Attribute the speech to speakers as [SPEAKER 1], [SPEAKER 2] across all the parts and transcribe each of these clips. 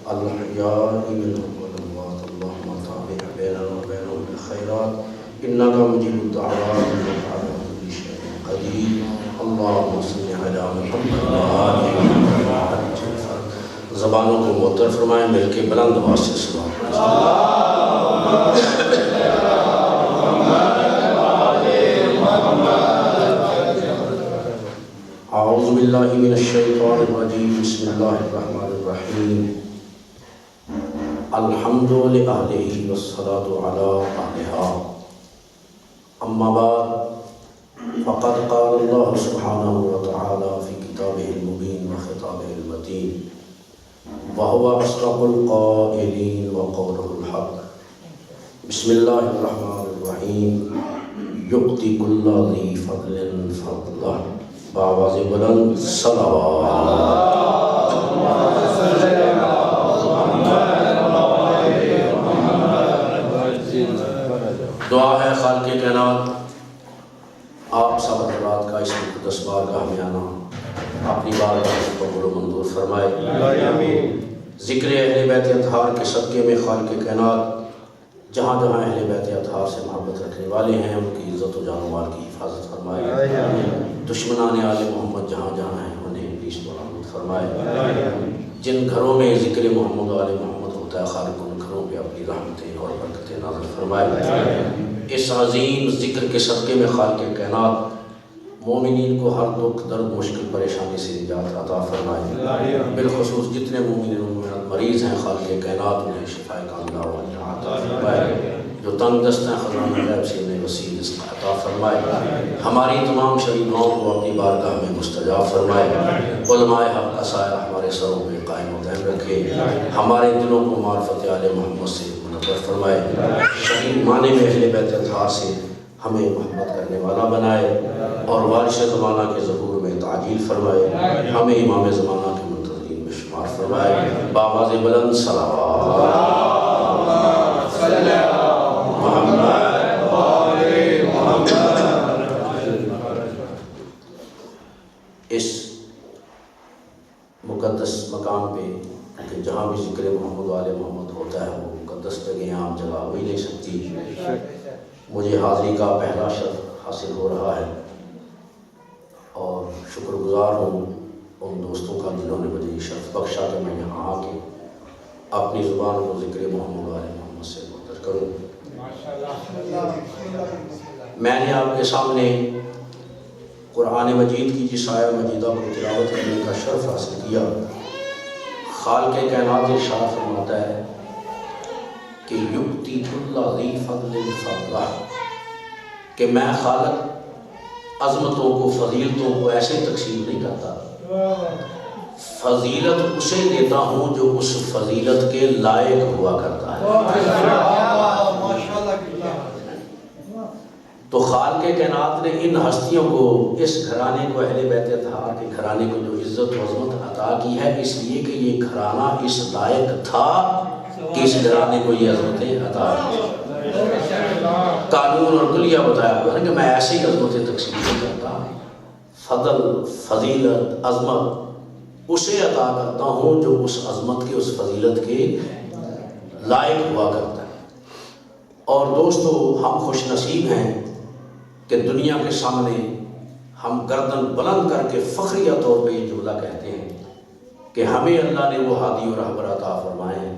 [SPEAKER 1] الأحياء منهم والأموات اللهم تابع بيننا وبينهم بالخيرات إنك مجيب الدعوات إنك على كل شيء قدير اللهم صل على محمد وآل محمد. زبانوں کو معطر فرمائیں، مل کے بلند آواز سے سلام اعوذ باللہ من الشیطان الرجیم بسم اللہ الرحمن الرحیم الحمد للہ والصلاة علی اہلہا اما بعد فقد قال اللہ سبحانہ وتعالی فی کتابہ المبین وخطابہ المتین وهو أصدق القائلين وقوله الحق بسم الله الرحمن الرحيم يؤتي كل ذي فضل فضله بآواز بلند صلوات. دعا ہے خالق کائنات آپ سب حضرات کا اس مقدس بارگاہ میں آنا اپنی بارگاہ کو قبول و منظور فرمائے. ذکر اہل بیت اطہار کے صدقے میں خالق کائنات جہاں جہاں اہل بیت اطہار سے محبت رکھنے والے ہیں ان کی عزت و جان و مال کی حفاظت فرمائے. دشمنان آل محمد جہاں جہاں ہیں انہیں ابلیس کو لعنت فرمائے. جن گھروں میں ذکر محمد و آل محمد ہوتا ہے خالق ان گھروں پہ اپنی رحمتیں اور برکتیں نازل فرمائے. اس عظیم ذکر کے صدقے میں خالق کائنات مومنین کو ہر دکھ درد مشکل پریشانی سے نجات عطا فرمائے. بالخصوص جتنے مومنین مریض ہیں خالق کائنات انہیں شفاء کاملہ و عطا فرمائے. جو تنگ دست ہیں خزانہ غیب سے انہیں وسیع رزق عطا فرمائے. ہماری تمام شہیدوں کو اپنی بارگاہ میں مستجاب فرمائے. علماء حق کا سایہ ہمارے سروں پہ قائم و دائم رکھے. ہمارے دلوں کو معرفت آل محمد سے منور فرمائے. شہید معنی میں اہل بیت اطہار سے ہمیں محبت کرنے والا بنائے اور وارث زمانہ کے ظہور میں تعجیل فرمائے. ہمیں امام زمانہ کے منتظرین میں شمار فرمائے. بآواز بلند صلوات اس مقدس مقام پہ کہ جہاں بھی ذکر محمد و آل محمد ہوتا ہے وہ مقدس جگہیں عام جگہ ہو ہی نہیں سکتی. مجھے حاضری کا پہلا شرف حاصل ہو رہا ہے اور شکر گزار ہوں ان دوستوں کا جنہوں نے مجھے یہ شرف بخشا کہ میں یہاں آ کے اپنی زبان کو ذکر محمد و آل محمد سے متر کروں. میں نے آپ کے سامنے قرآن مجید کی جس آیہ مجیدہ کو تلاوت کرنے کا شرف حاصل کیا. خالق کائنات ارشاد فرماتا ہے کہ یؤتی کل ذی فضل فضلہ کہ میں خالق عظمتوں کو فضیلتوں کو ایسے تقسیم نہیں کرتا. فضیلت اسے دیتا ہوں جو اس فضیلت کے لائق ہوا کرتا ہے. تو خالق کائنات نے ان ہستیوں کو اس گھرانے کو اہل بیت اطہار کے گھرانے کو جو عزت و عظمت عطا کی ہے اس لیے کہ یہ گھرانہ اس لائق تھا کہ اس گھرانے کو یہ عظمتیں عطا کی. قانون اور کلیہ بتایا ہوا ہے کہ میں ایسے ہی عظمتیں تقسیم نہیں کرتا. فضل فضیلت عظمت اسے عطا کرتا ہوں جو اس عظمت کے اس فضیلت کے لائق ہوا کرتا ہے. اور دوستو ہم خوش نصیب ہیں کہ دنیا کے سامنے ہم گردن بلند کر کے فخریہ طور پہ یہ جملہ کہتے ہیں کہ ہمیں اللہ نے وہ ہادی و رہبر عطا فرمائے ہیں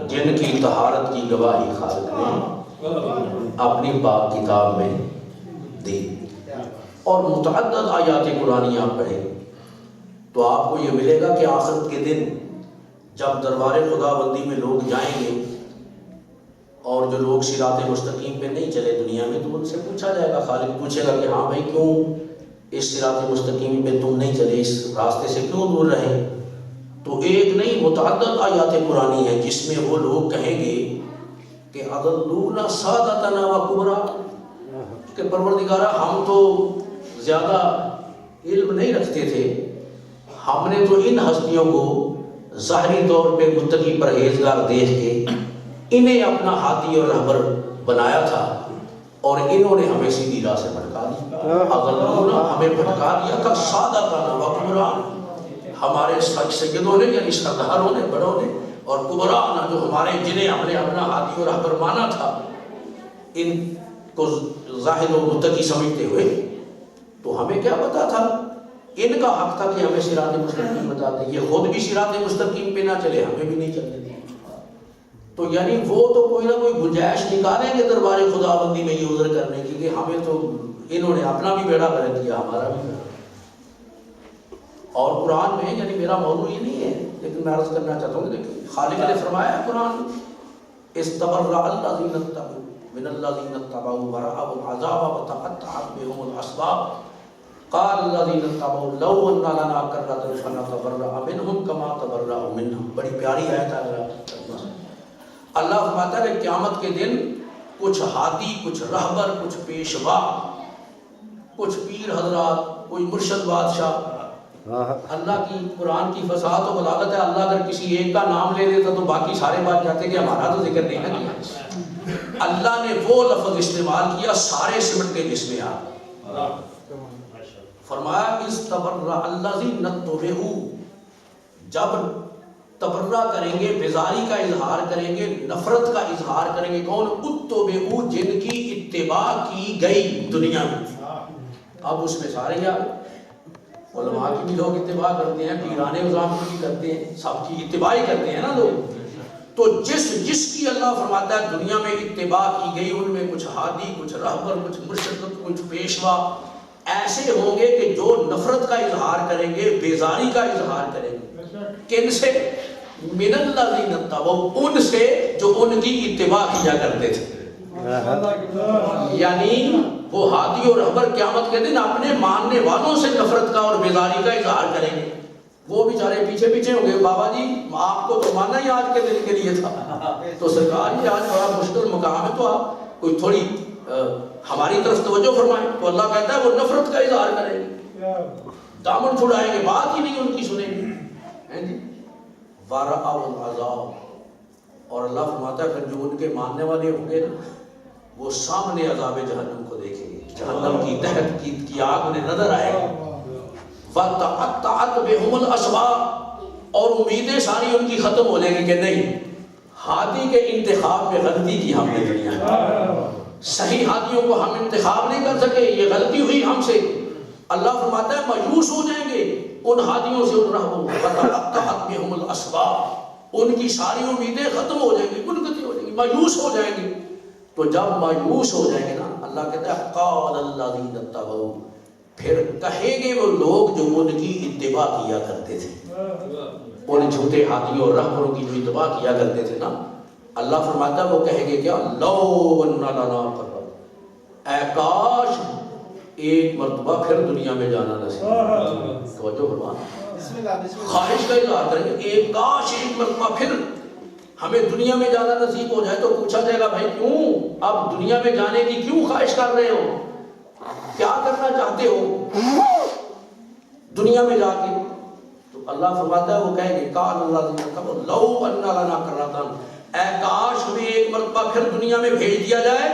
[SPEAKER 1] جن کی طہارت کی گواہی خالق نے اپنی پاک کتاب میں دی. اور متعدد آیات قرآنی آپ پڑھیں تو آپ کو یہ ملے گا کہ آخرت کے دن جب دربار خدا بندی میں لوگ جائیں گے اور جو لوگ صراط مستقیم پہ نہیں چلے دنیا میں تو ان سے پوچھا جائے گا. خالق پوچھے گا کہ ہاں بھائی کیوں اس صراط مستقیم پہ تم نہیں چلے, اس راستے سے کیوں دور رہے؟ تو ایک نہیں متعدد آیات قرآنی ہیں جس میں وہ لوگ کہیں گے کہ اضلونا سادتنا و کبرا کہ پروردگارہ ہم تو زیادہ علم نہیں رکھتے تھے, ہم نے تو ان ہستیوں کو ظاہری طور پہ متقی پرہیزگار دیکھ کے انہیں اپنا ہادی اور رہبر بنایا تھا اور انہوں نے ہمیں سیدھی راہ سے بھٹکا دی. اضلونا ہمیں بھٹکا دیا کہ سادتنا و کبرا ہمارے سیدوں نے یعنی سرداروں نے بڑوں نے اور کبرانا جو ہمارے جنہیں ہم نے اپنا ہادی اور رہبر مانا تھا، ان کو زاہد و متقی سمجھتے ہوئے، تو ہمیں کیا پتا تھا؟ ان کا حق تھا کہ ہمیں صراط مستقیم بتاتے، یہ خود بھی صراط مستقیم پہ نہ چلے، ہمیں بھی نہیں چلنے دیں۔ تو یعنی وہ تو کوئی نہ کوئی گنجائش نکالیں گے دربار خداوندی میں یہ عذر کرنے کی کہ ہمیں تو انہوں نے اپنا بھی بیڑا کر دیا، ہمارا بھی بیڑا۔ اور قرآن میں، یعنی میرا موضوع یہ نہیں ہے لیکن میں عرض کرنا چاہتا ہوں کہ دیکھیں خالق نے فرمایا ہے قرآن، استبرأ الذین اتبعوا من الذین اتبعوا ورأوا العذاب وتقطعت بهم الاسباب قال الذین اتبعوا لو ان لنا کرۃ فنتبرأ منهم كما تبرأوا منا۔ بڑی پیاری آیت ہے۔ اللہ فرماتا ہے کہ قیامت کے دن کچھ ہادی، کچھ رہبر، کچھ پیشوا، کچھ پیر حضرات، کوئی مرشد بادشاہ، اللہ کی قرآن کی فصاحت و بلاغت ہے، اللہ اگر کسی ایک کا نام لے لیتا تو باقی سارے بات جاتے کہ ہمارا تو ذکر نہیں نہ کیا۔ اللہ نے وہ لفظ استعمال کیا سارے سمٹ کے جس میں آ فرمایا استبرأ الذین اتبعوا، جب تبرہ کریں گے، بیزاری کا اظہار کریں گے، نفرت کا اظہار کریں گے، کون؟ اتبعوا، جن کی اتباع کی گئی دنیا میں۔ اب اس میں سارے آ گئے، علماء کی بھی لوگ اتباع کرتے ہیں، پیران عظام کی بھی کرتے ہیں، سب کی اتباع ہی کرتے ہیں نا لوگ۔ تو جس کی اللہ فرماتا ہے دنیا میں اتباع کی گئی، ان میں کچھ ہادی، کچھ رہبر، کچھ مرشد، کچھ پیشوا ایسے ہوں گے کہ جو نفرت کا اظہار کریں گے، بیزاری کا اظہار کریں گے۔ کن سے؟ من الذین اتبعوا، ان سے جو ان کی اتباع کیا کرتے تھے۔ یعنی وہ ہادی اور رہبر قیامت کے دن اپنے ماننے والوں سے نفرت کا اور بیزاری کا اظہار کریں گے۔ وہ بیچارے پیچھے پیچھے ہوں گے، بابا جی آپ کو تو ماننا ہی آج کے دن کے لیے تھا، تو سرکار یہ آج بڑا مشکل مقام ہے، تو آپ کوئی تھوڑی ہماری طرف توجہ فرمائیں۔ تو اللہ کہتا ہے وہ نفرت کا اظہار کریں گے، دامن چھڑائیں گے، بات ہی نہیں ان کی سنیں گے۔ وَرَأَوُا الْعَذَابَ، اور اللہ فرماتا ہے پھر جو ان کے ماننے والے ہوں گے نا، وہ سامنے عذاب جہنم کو دیکھیں گے، جہنم کی تحت کی آگ انہیں نظر آئے گی۔ وَتَقَطَّعَتْ بِهُمُ الْأَسْبَابُ، اور امیدیں ساری ان کی ختم ہو جائیں گی کہ نہیں، ہادی کے انتخاب میں غلطی کی ہم نے دنیا میں، صحیح ہادیوں کو ہم انتخاب نہیں کر سکے، یہ غلطی ہوئی ہم سے۔ اللہ فرماتا ہے مایوس ہو جائیں گے ان ہادیوں سے، ان رہبوں، وَتَقَطَّعَتْ بِهُمُ الْأَسْبَابُ، ان کی ساری امیدیں ختم ہو جائیں گی، منقطع ہو جائیں گی، مایوس ہو جائیں گے۔ تو جب مایوس ہو جائیں گے نا، اللہ کہتا ہے قَالَ الَّذِينَ اتَّبَعُوا، پھر کہیں گے وہ لوگ جو ان کی اتباع کیا کرتے تھے، ان جھوٹے ہادیوں اور رہبروں کی جو اتباع کیا کرتے تھے نا، اللہ فرماتا ہے وہ کہیں گے کیا؟ لَوْ أَنَّ لَنَا كَرَّةً، اے کاش ایک مرتبہ پھر دنیا میں جانا نصیب، توجہ فرمانا، خواہش کا اظہار کریں گے، ایک کاش ایک مرتبہ پھر ہمیں دنیا میں جانا نصیب ہو جائے۔ تو پوچھا جائے گا بھائی کیوں اب دنیا میں جانے کی کیوں خواہش کر رہے ہو، کیا کرنا چاہتے ہو دنیا میں جا کے؟ تو اللہ فرماتا ہے وہ کہیں گے قال اللہ لو ان لنا کرۃ، اے کاش ہمیں ایک مرتبہ پھر دنیا میں بھیج دیا جائے،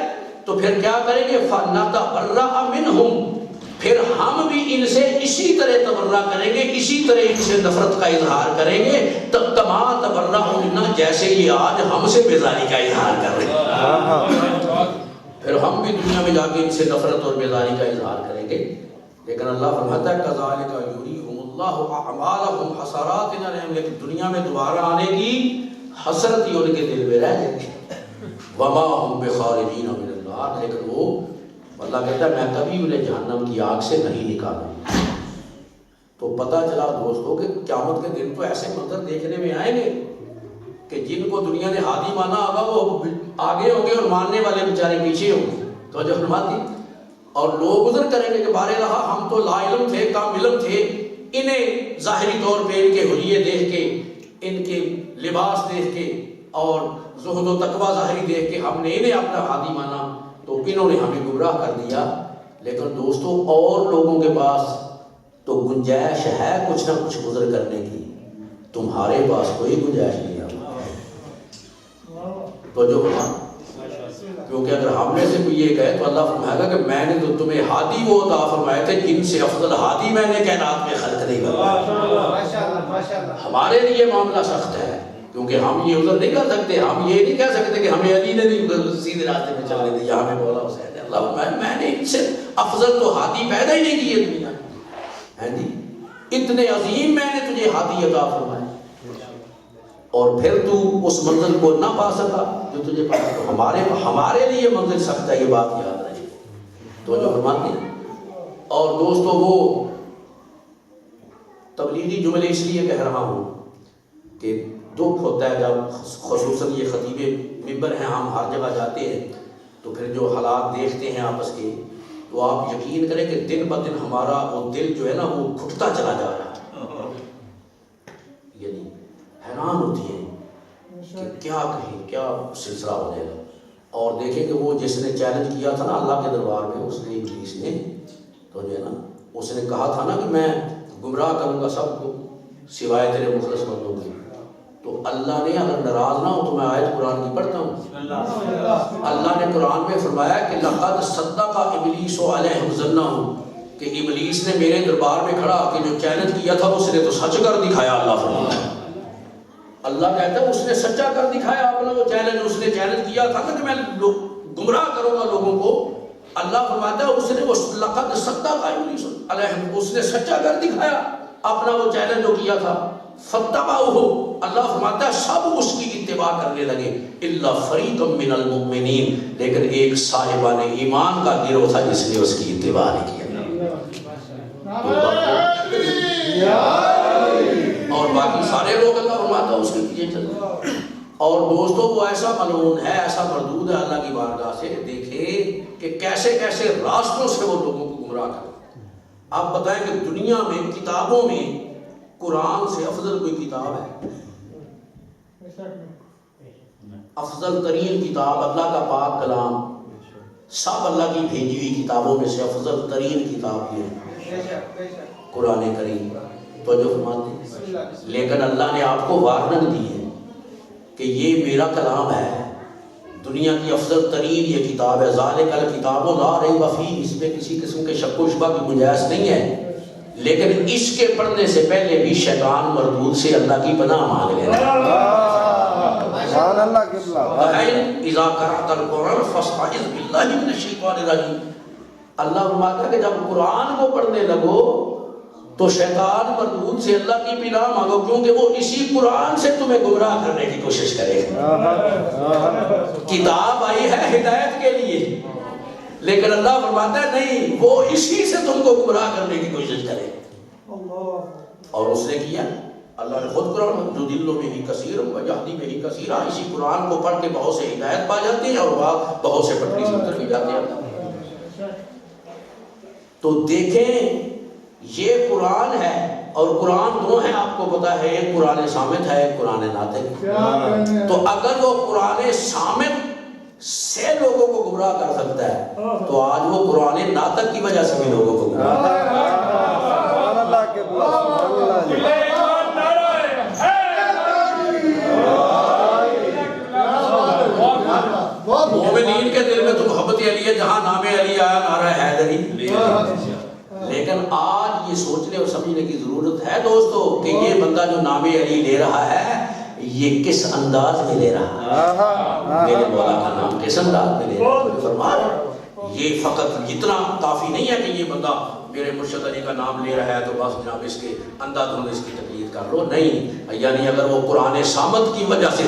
[SPEAKER 1] تو پھر کیا کریں گے؟ فنتبرأ منہم، پھر ہم بھی ان سے اسی طرح تبرہ کریں گے، اسی طرح ان سے نفرت کا اظہار کریں گے، کما تبرأوا منا، جیسے یہ آج ہم سے بیزاری کا اظہار کر رہے ہیں، پھر ہم بھی دنیا میں جا کے ان سے نفرت اور بیزاری کا اظہار کریں گے۔ لیکن اللہ فرماتا ہے کذالک یریہم اللہ اعمالہم حسرات علیہم، لیکن دنیا میں دوبارہ آنے کی حسرت ہی ان کے دل میں رہ جائے گی۔ وما ہم بخارجین من النار، لیکن وہ اللہ کہتا ہے میں کبھی انہیں جہنم کی آگ سے نہیں نکالوں۔ تو پتہ چلا دوستوں کہ قیامت کے دن تو ایسے منظر دیکھنے میں آئیں گے کہ جن کو دنیا نے ہادی مانا ہوگا وہ آگے ہوں گے اور ماننے والے بیچارے پیچھے ہوں گے، تو جو فرماتی، اور لوگ عذر کریں گے کہ بارے رہا ہم تو لا علم تھے، کام علم تھے، انہیں ظاہری طور پہ ان کے حلیے دیکھ کے، ان کے لباس دیکھ کے اور زہد و تقوی ظاہری دیکھ کے ہم نے انہیں اپنا ہادی مانا، تو انہوں نے ہمیں گمراہ کر دیا۔ لیکن دوستوں اور لوگوں کے پاس تو گنجائش ہے کچھ نہ کچھ عذر کرنے کی، تمہارے پاس کوئی گنجائش نہیں ہے، تو جو کیونکہ اگر ہم میں سے کوئی یہ کہے تو اللہ فرمائے گا کہ میں نے تو تمہیں ہادی وہ عطا فرمائے تھے جن سے افضل ہادی میں نے کائنات میں خلق نہیں کرا۔ ہمارے لیے معاملہ سخت ہے کیونکہ ہم یہ عذر نہیں کر سکتے، ہم یہ نہیں کہہ سکتے کہ ہمیں علی نے نہیں سیدھے راستے میں چلنے دیا، ہمیں مولا حسین نے اللہ میں نے ان سے افضل تو ہادی پیدا ہی نہیں کیے دنیا میں، جی اتنے عظیم میں نے تجھے ہادی عطا فرمائے، اور پھر تو اس منزل کو نہ پا سکا جو تجھے پا سکا۔ ہمارے لیے منزل سخت ہے، یہ بات یاد رہے تو جو فرماتے ہیں۔ اور دوستو وہ تبلیغی جملے اس لیے کہہ رہا ہوں کہ دکھ ہوتا ہے جب خصوصاً یہ خطیب ممبر ہیں، ہم ہر جگہ جاتے ہیں تو پھر جو حالات دیکھتے ہیں آپس کے، تو آپ یقین کریں کہ دن بہ دن ہمارا وہ دل جو ہے نا وہ گھٹتا چلا جا رہا ہے، یعنی حیران ہوتی ہیں کہ کیا کہیں، کیا سلسلہ ہو جائے گا۔ اور دیکھیں کہ وہ جس نے چیلنج کیا تھا نا اللہ کے دربار میں، اس نے ابلیس نے تو جو ہے نا اس نے کہا تھا نا کہ میں گمراہ کروں گا سب کو سوائے تیرے مخلص بندوں کے، تو اللہ نے اگر ناراض نہ ہو تو میں آیت قرآن کی پڑھتا ہوں۔ اللہ نے قرآن میں فرمایا کہ لقد صدق ابلیس علیہ ظنہ، کہ ابلیس نے میرے دربار میں کھڑا کہ جو چیلنج کیا تھا اس نے تو سچ کر دکھایا۔ اللہ فرمایا، اللہ کہتا ہے اس نے سچا کر دکھایا اپنا وہ چیلنج، اس نے چیلنج کیا تھا کہ میں گمراہ کروں گا لوگوں کو، اللہ فرماتا ہے اس نے وہ لقد صدق ابلیس علیہ، اس نے سچا کر دکھایا اپنا وہ چیلنج جو کیا تھا۔ فاتبعوہ، اللہ فرماتا ہے سب اس کی اتباع کرنے لگے، الا فریقا من المؤمنین، لیکن ایک صاحبان ایمان کا گروہ تھا جس نے اس کی اتباع نہیں کیا، اور باقی سارے لوگ اللہ فرماتا ہے اس کے پیچھے چل رہے۔ اور دوستو وہ ایسا ملعون ہے، ایسا مردود ہے اللہ کی بارگاہ سے، دیکھیں کہ کیسے کیسے راستوں سے وہ لوگوں کو گمراہ کرتا ہے۔ آپ بتائیں کہ دنیا میں کتابوں میں قرآن سے افضل کوئی کتاب ہے؟ افضل ترین کتاب اللہ کا پاک کلام، سب اللہ کی بھیجی ہوئی کتابوں میں سے افضل ترین کتاب یہ ہے قرآن کریم، تو جو فرماتے ہیں۔ لیکن اللہ نے آپ کو وارننگ دی ہے کہ یہ میرا کلام ہے، دنیا کی افضل ترین یہ کتاب ہے، ذالک الکتاب لا ریب فیہ، اس میں کسی قسم کے شک و شبہ کی گنجائش نہیں ہے، لیکن اس کے پڑھنے سے پہلے بھی شیطان مردود سے اللہ کی پناہ مانگ لینا۔ سبحان اللہ قبلہ، اذا قرأت القرآن فاستعذ باللہ من الشیطان الرجیم، اللہ فرماتا ہے کہ جب قرآن کو پڑھنے لگو تو شیطان مردود سے اللہ کی پناہ مانگو، کیونکہ وہ اسی قرآن سے تمہیں گمراہ کرنے کی کوشش کرے گا۔ کتاب آئی ہے ہدایت کے لیے، لیکن اللہ فرماتا ہے نہیں، وہ اسی سے تم کو گمراہ کرنے کی کوشش کرے، اور اس نے کیا۔ اللہ نے خود قرآن جو دلوں میں ہی کثیر وجہدی میں ہی کثیرہ، اسی قرآن کو پڑھ کے بہت سے ہدایت پا جاتے ہیں اور بہت سے پٹری سے اتر بھی جاتے ہیں۔ تو دیکھیں یہ قرآن ہے، اور قرآن دو ہیں آپ کو پتا ہے، ایک قرآن صامت ہے، ایک قرآن ناطق۔ تو اگر وہ قرآن صامت سے لوگوں کو گمراہ کر سکتا ہے تو آج وہ قرآن ناطق کی وجہ سے بھی لوگوں کو گمراہ کر سکتا ہے۔ مومنین کے دل میں تو محبت علی ہے، جہاں نام علی آیا نعرہ حیدری، لیکن آج یہ سوچنے اور سمجھنے کی ضرورت ہے دوستو کہ یہ بندہ جو نام علی لے رہا ہے یہ کس انداز میں لے رہا ہے، میرے مولا کا نام کس انداز میں لے رہا ہے۔ فرمایا یہ فقط اتنا کافی نہیں ہے کہ یہ بندہ میرے مرشد علی کا نام لے رہا ہے تو بس جناب اس کے اندازوں میں اس کی تقلید کر لو، نہیں، یعنی اگر وہ قرآن صامت کی وجہ سے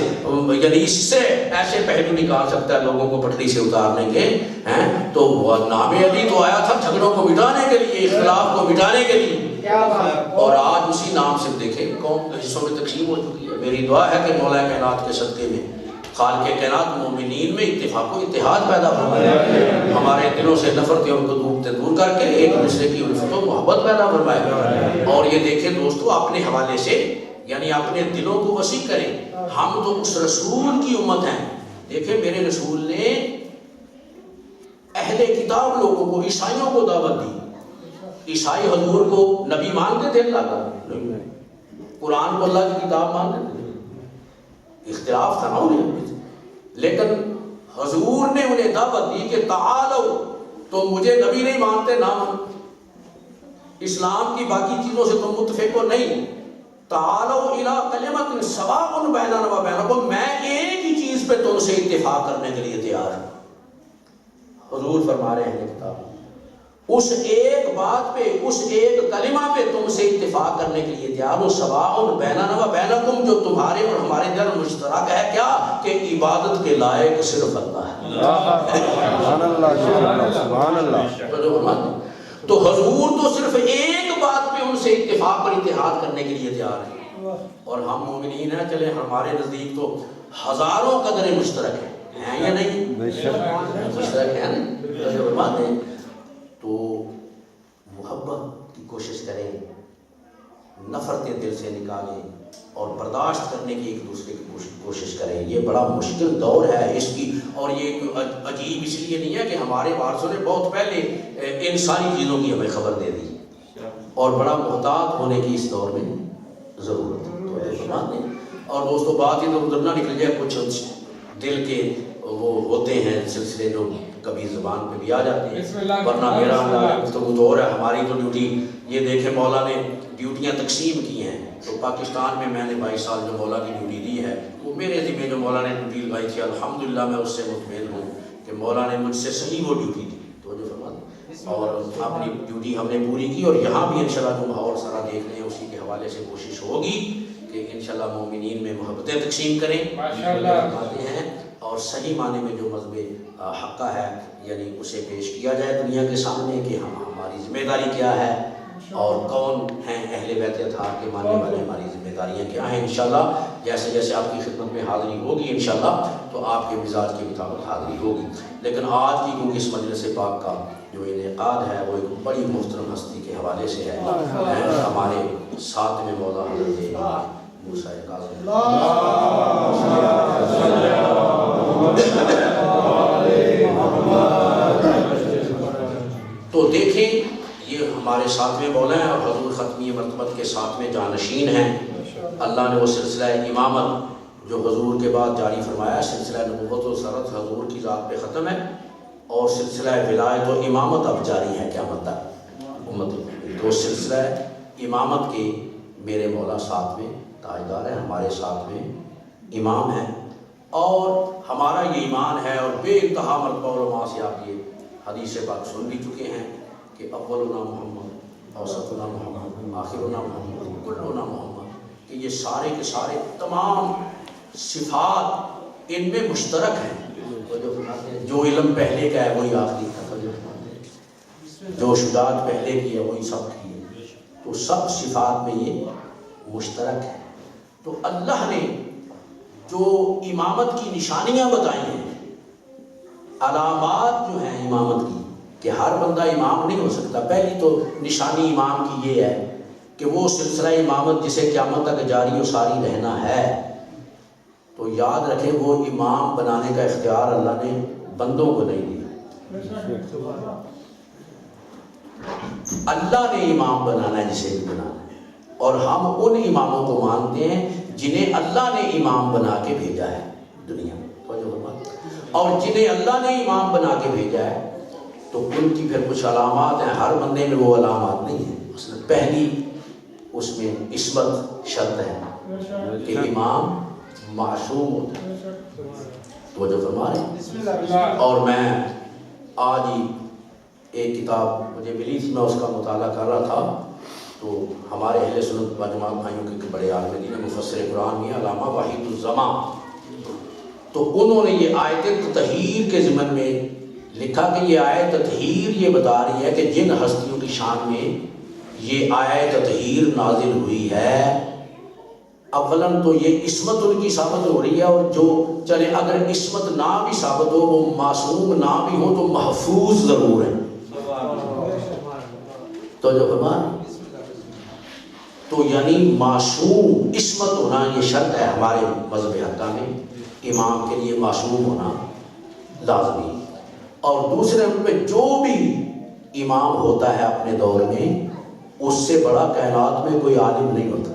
[SPEAKER 1] یعنی اس سے ایسے پہلو نکال سکتا ہے لوگوں کو پٹری سے اتارنے کے ہیں، تو وہ نام علی تو آیا تھا جھگڑوں کو مٹانے کے لیے، اختلاف کو مٹانے کے لیے، اور آج اسی نام سے دیکھیں قوم حصوں میں تقسیم ہو چکی ہے۔ میری دعا ہے کہ مولا کائنات کے صدقے میں خالق کائنات مومنین میں اتفاق و اتحاد پیدا فرمائے، ہمارے دلوں سے نفرتیں ان کو دور کر کے ایک دوسرے کی الفت و محبت پیدا فرمائے۔ اور یہ دیکھیں دوستو اپنے حوالے سے یعنی اپنے دلوں کو وسیع کریں، ہم تو اس رسول کی امت ہیں۔ دیکھیں میرے رسول نے اہل کتاب لوگوں کو، عیسائیوں کو دعوت دی۔ عیسائی حضور کو نبی مانتے تھے اللہ کا، قرآن کو اللہ کی کتاب مانتے تھے، اختلاف تھا نا انہیں، لیکن حضور نے انہیں دعوت دی کہ تعالو، تو مجھے نبی نہیں مانتے نہ اسلام کی باقی چیزوں سے تم متفق ہو نہیں، تعالو الی کلمۃ سواء بیننا و بینکم، میں ایک ہی چیز پہ تم سے اتفاق کرنے کے لیے تیار ہوں. حضور فرما رہے ہیں کتاب اس ایک بات پہ، اس ایک کلمہ پہ تم سے اتفاق کرنے کے لیے تیار ہوں. سواء بیننا و بینکم، جو تمہارے اور ہمارے درمیان مشترک ہے کیا؟ کہ عبادت کے لائق صرف اللہ ہے.
[SPEAKER 2] سبحان اللہ سبحان اللہ.
[SPEAKER 1] تو حضور تو صرف ایک بات پہ ان سے اتفاق اور اتحاد کرنے کے لیے تیار ہے. اور ہم مومنین ہیں، چلے ہمارے نزدیک تو ہزاروں قدریں مشترک ہیں یا نہیں؟ مشترک ہیں نا. تو محبت کی کوشش کریں، نفرتیں دل سے نکالیں اور برداشت کرنے کی ایک دوسرے کی کوشش کریں. یہ بڑا مشکل دور ہے اس کی، اور یہ عجیب اس لیے نہیں ہے کہ ہمارے وارثوں نے بہت پہلے ان ساری چیزوں کی ہمیں خبر دے دی، اور بڑا محتاط ہونے کی اس دور میں ضرورت ہے. اور دوستو بات ادھر ادھر نہ نکل جائے، کچھ دل کے وہ ہوتے ہیں سلسلے جو کبھی زبان پہ بھی آ جاتے ہیں، ورنہ میرا گفتگو تو اور ہے. ہماری تو ڈیوٹی یہ دیکھیں، مولا نے ڈیوٹیاں تقسیم کی ہیں. تو پاکستان میں نے 22 سال جو مولا کی ڈیوٹی دی ہے، وہ میرے ذمہ جو مولا نے ڈیوٹی لگائی تھی، الحمدللہ میں اس سے مطمئن ہوں کہ مولا نے مجھ سے صحیح وہ ڈیوٹی دی. تو جو اور اپنی ڈیوٹی ہم نے پوری کی، اور یہاں بھی انشاءاللہ جو ماحول سارا دیکھ رہے ہیں اسی کے حوالے سے کوشش ہوگی کہ انشاءاللہ مومنین میں محبتیں تقسیم کریں ہیں، اور صحیح معنی میں جو مذہب حقہ ہے یعنی اسے پیش کیا جائے دنیا کے سامنے کہ ہماری ذمہ داری کیا ہے اور کون ہیں اہل بیت اطہار کے ماننے والے، ہماری ذمہ داریاں کیا ہیں. انشاءاللہ جیسے جیسے آپ کی خدمت میں حاضری ہوگی انشاءاللہ تو آپ کے مزاج کے مطابق حاضری ہوگی. لیکن آج کی کیونکہ اس مجلس پاک کا جو انعقاد ہے وہ ایک بڑی محترم ہستی کے حوالے سے ہے، ہمارے ساتھ میں مولا حضرت موسیٰ کاظم تو دیکھیں یہ ہمارے ساتویں مولا ہیں اور حضور ختمی مرتبت کے ساتویں جانشین ہیں. اللہ نے وہ سلسلہ امامت جو حضور کے بعد جاری فرمایا، سلسلہ نبوت و سرت حضور کی ذات پہ ختم ہے، اور سلسلہ ولایت و امامت اب جاری ہے قیامت تک امت. تو سلسلہ امامت کے میرے مولا ساتویں تاجدار ہیں، ہمارے ساتویں امام ہیں، اور ہمارا یہ ایمان ہے اور بے انتہا مرتبہ علماء سے آپ یہ حدیث پاک سن بھی چکے ہیں کہ اولنا محمد، اوسطنا محمد، آخرنا محمد، کلنا محمد، کہ یہ سارے کے سارے تمام صفات ان میں مشترک ہیں. جو علم پہلے کا ہے وہی آخری کا، جو شجاعت پہلے کی ہے وہی سب کی ہے، تو سب صفات میں یہ مشترک ہے. تو اللہ نے جو امامت کی نشانیاں بتائی ہیں، علامات جو ہیں امامت کی، کہ ہر بندہ امام نہیں ہو سکتا. پہلی تو نشانی امام کی یہ ہے کہ وہ سلسلہ امامت جسے قیامت تک جاری و ساری رہنا ہے، تو یاد رکھیں وہ امام بنانے کا اختیار اللہ نے بندوں کو نہیں دیا. اللہ نے امام بنانا ہے جسے بھی بنانا ہے، اور ہم ان اماموں کو مانتے ہیں جنہیں اللہ نے امام بنا کے بھیجا ہے دنیا میں. اور جنہیں اللہ نے امام بنا کے بھیجا ہے تو ان کی پھر کچھ علامات ہیں. ہر بندے میں وہ علامات نہیں ہیں. مثلا پہلی اس میں عصمت شرط ہے کہ امام معصوم ہوتا ہے. تو جو فرما رہے ہیں، اور میں آج ہی ایک کتاب مجھے ملی تھی، میں اس کا مطالعہ کر رہا تھا، تو ہمارے اہل سنت و جماعت بھائیوں کے بڑے عالم دین مفسر قرآن میں علامہ واحد الزمان، تو انہوں نے یہ آیت تطہیر کے ضمن میں لکھا کہ یہ آیت تطہیر یہ بتا رہی ہے کہ جن ہستیوں کی شان میں یہ آیت تطہیر نازل ہوئی ہے، اولاً تو یہ عصمت ان کی ثابت ہو رہی ہے، اور جو چلے اگر عصمت نہ بھی ثابت ہو، وہ معصوم نہ بھی ہو تو محفوظ ضرور ہے. تو جو فرمان تو یعنی معصوم عصمت ہونا یہ شرط ہے ہمارے مذہب حقہ میں. امام کے لیے معصوم ہونا لازمی. اور دوسرے ان پہ جو بھی امام ہوتا ہے اپنے دور میں، اس سے بڑا کائنات میں کوئی عالم نہیں ہوتا.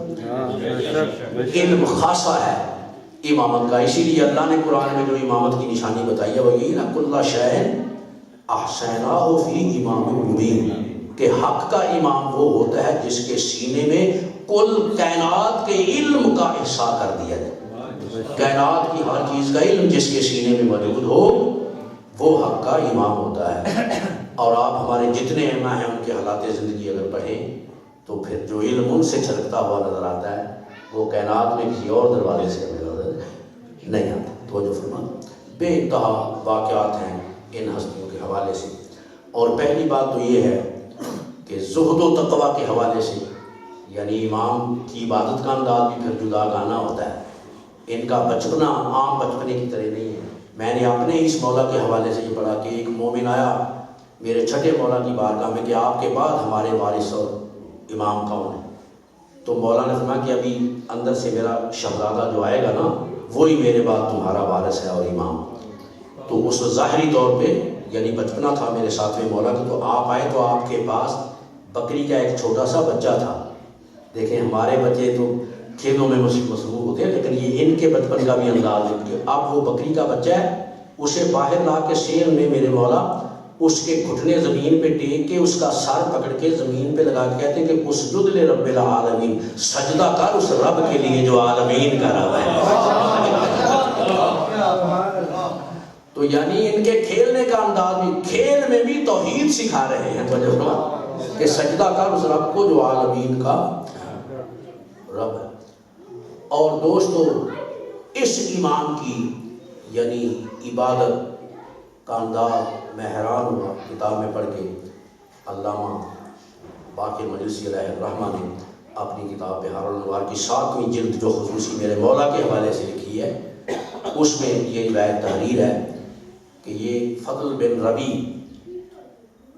[SPEAKER 1] علم خاصہ ہے امامت کا. اسی لیے اللہ نے قرآن میں جو امامت کی نشانی بتائی ہے وہ یہی نا، کل شیء احصیناہ فی امام مبین، کہ حق کا امام وہ ہوتا ہے جس کے سینے میں کل کائنات کے علم کا احصاء کر دیا جائے. کائنات کی ہر چیز کا علم جس کے سینے میں موجود ہو وہ حق کا امام ہوتا ہے. اور آپ ہمارے جتنے ائمہ ہیں ان کے حالات زندگی اگر پڑھیں تو پھر جو علم ان سے چھلکتا ہوا نظر آتا ہے وہ کائنات میں کسی اور دروازے سے ہمیں نظر نہیں آتا. توجہ فرما. بے انتہا واقعات ہیں ان ہستیوں کے حوالے سے. اور پہلی بات تو یہ ہے کہ زہد و تقویٰ کے حوالے سے، یعنی امام کی عبادت کا انداز بھی پھر جدا گانا ہوتا ہے. ان کا بچپنا عام بچپنے کی طرح نہیں ہے. میں نے اپنے اس مولا کے حوالے سے یہ پڑھا کہ ایک مومن آیا میرے چھٹے مولا کی بارگاہ میں کہ آپ کے بعد ہمارے وارث اور امام کون ہے؟ تو مولا نے فرمایا کہ ابھی اندر سے میرا شہزادہ جو آئے گا نا وہی میرے بعد تمہارا وارث ہے اور امام. تو اس ظاہری طور پہ یعنی بچپنا تھا میرے ساتویں مولا کی، تو آپ آئے تو آپ کے پاس بکری کا ایک چھوٹا سا بچہ تھا. دیکھیں ہمارے بچے تو کھیلوں میں مصروف ہوتے ہیں، لیکن یہ ان کے بچپن کا بھی انداز ہے کہ اب وہ بکری کا بچہ ہے، اسے باہر لا کے شیر میں میرے مولا اس کے گھٹنے زمین پہ ٹیک کے اس کا سر پکڑ کے زمین پہ لگا کے کہتے ہیں کہ اسجد لرب العالمین، سجدہ کر اس رب کے لیے جو عالمین کا رب ہے. تو یعنی ان کے کھیلنے کا انداز بھی، کھیل میں بھی توحید سکھا رہے ہیں کہ سجدہ کر اس رب کو جو عالمین کا رب ہے. اور دوستو اس امام کی یعنی عبادت کا انداز میں حیران ہوا کتاب میں پڑھ کے. علامہ باقر مجلسی علیہ الرحمہ نے اپنی کتاب بہار الانوار کی 7ویں جلد جو خصوصی میرے مولا کے حوالے سے لکھی ہے اس میں یہ روایت تحریر ہے کہ یہ فضل بن ربی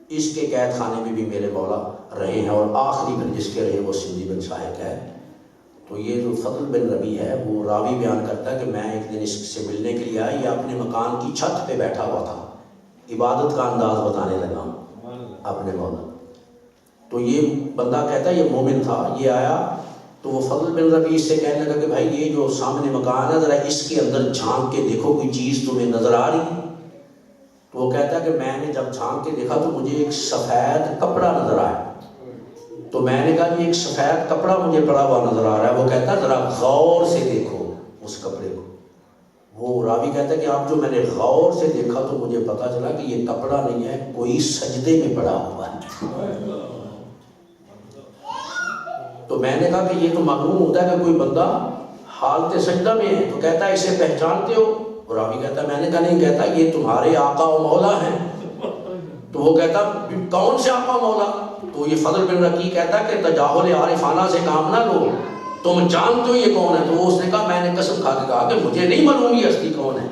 [SPEAKER 1] اس کے قید خانے میں بھی میرے مولا رہے ہیں اور آخری پھر جس کے رہے وہ سندھی بن شاہد ہے. تو یہ جو فضل بن ربی ہے وہ راوی بیان کرتا ہے کہ میں ایک دن اس سے ملنے کے لیے آیا، یہ اپنے مکان کی چھت پہ بیٹھا ہوا تھا، عبادت کا انداز بتانے لگا اپنے مولا. تو یہ بندہ کہتا ہے یہ مومن تھا، یہ آیا تو وہ فضل بن ربی اس سے کہنے لگا کہ بھائی یہ جو سامنے مکان ہے ذرا اس کے اندر جھانک کے دیکھو کوئی چیز تمہیں نظر آ رہی. تو وہ کہتا ہے کہ میں نے جب جھانک کے دیکھا تو مجھے ایک سفید کپڑا نظر آیا. تو میں نے کہا کہ ایک سفید کپڑا مجھے پڑا ہوا نظر آ رہا ہے. وہ کہتا ہے ذرا غور سے دیکھو اس کپڑے کو. وہ راوی کہتا ہے کہ آپ جو میں نے غور سے دیکھا تو مجھے پتا چلا کہ یہ کپڑا نہیں ہے، کوئی سجدے میں پڑا ہوا ہے. تو میں نے کہا کہ یہ تو معلوم ہوتا ہے کہ کوئی بندہ حالت سجدہ میں ہے. تو کہتا ہے اسے پہچانتے ہو؟ راوی کہتا ہے میں نے کہا نہیں. کہتا یہ تمہارے آقا و مولا ہیں. تو وہ کہتا کون سے آقا مولا؟ تو یہ فضل بن ربی کہتا کہ تجاہل عارفانہ سے کام نہ لو، تم جانتے ہو یہ کون ہے؟ تو اس نے کہا میں نے قسم کھا کے کہا کہ مجھے نہیں معلوم یہ ہستی کون ہے.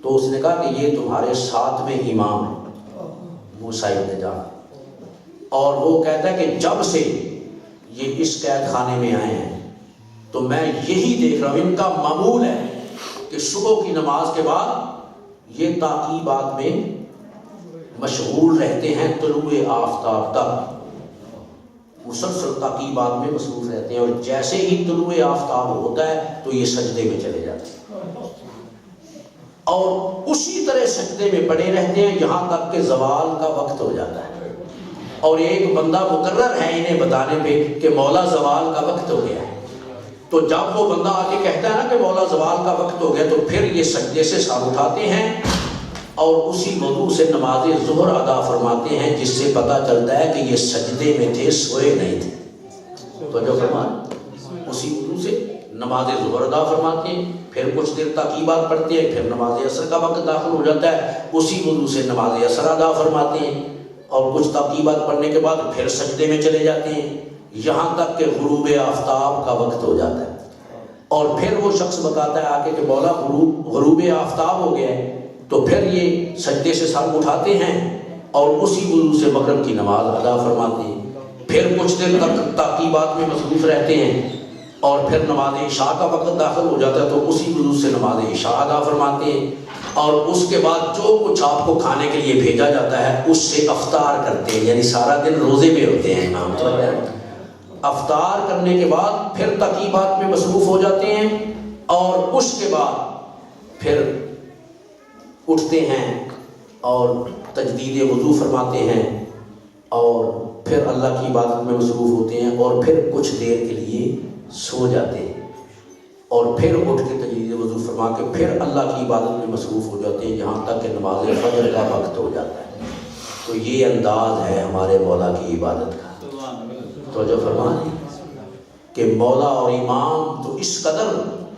[SPEAKER 1] تو اس نے کہا کہ یہ تمہارے 7ویں امام ہیں موسیٰ ابن جعفر. اور وہ کہتا ہے کہ جب سے یہ اس قید خانے میں آئے ہیں تو میں یہی دیکھ رہا ہوں، ان کا معمول ہے کہ صبح کی نماز کے بعد یہ تعقیبات میں مشغول رہتے ہیں طلوع آفتاب تک، مسلسل تعقیبات میں مصروف رہتے ہیں. اور جیسے ہی طلوع آفتاب ہوتا ہے تو یہ سجدے میں چلے جاتے ہیں اور اسی طرح سجدے میں پڑے رہتے ہیں یہاں تک کہ زوال کا وقت ہو جاتا ہے. اور ایک بندہ مقرر ہے انہیں بتانے پہ کہ مولا زوال کا وقت ہو گیا ہے. تو جب وہ بندہ آ کے کہتا ہے نا کہ مولا زوال کا وقت ہو گیا تو پھر یہ سجدے سے سر اٹھاتے ہیں اور اسی وضو سے نماز ظہر ادا فرماتے ہیں، جس سے پتہ چلتا ہے کہ یہ سجدے میں تھے، سوئے نہیں تھے. تو جو فرمایا اسی وضو سے نماز ظہر ادا فرماتے ہیں، پھر کچھ دیر تعقیبات پڑھتے ہیں، پھر نماز عصر کا وقت داخل ہو جاتا ہے، اسی وضو سے نماز عصر ادا فرماتے ہیں اور کچھ تعقیبات پڑھنے کے بعد پھر سجدے میں چلے جاتے ہیں یہاں تک کہ غروب آفتاب کا وقت ہو جاتا ہے. اور پھر وہ شخص بتاتا ہے آ کے کہ مولا غروب آفتاب ہو گیا ہے. تو پھر یہ سجدے سے سر اٹھاتے ہیں اور اسی وضو سے مغرب کی نماز ادا فرماتے ہیں، پھر کچھ دیر تک تعقیبات میں مصروف رہتے ہیں اور پھر نماز عشاء کا وقت داخل ہو جاتا ہے تو اسی وضو سے نماز عشاء ادا فرماتے ہیں. اور اس کے بعد جو کچھ آپ کو کھانے کے لیے بھیجا جاتا ہے اس سے افطار کرتے ہیں، یعنی سارا دن روزے میں ہوتے ہیں امام. افطار کرنے کے بعد پھر تعقیبات میں مصروف ہو جاتے ہیں اور اس کے بعد پھر اٹھتے ہیں اور تجدید وضو فرماتے ہیں اور پھر اللہ کی عبادت میں مصروف ہوتے ہیں اور پھر کچھ دیر کے لیے سو جاتے ہیں. اور پھر اٹھ کے تجدید وضو فرما کے پھر اللہ کی عبادت میں مصروف ہو جاتے ہیں یہاں تک کہ نماز فجر کا وقت ہو جاتا ہے. تو یہ انداز ہے ہمارے مولا کی عبادت کا. تو جو فرمائیں کہ مولا اور امام تو اس قدر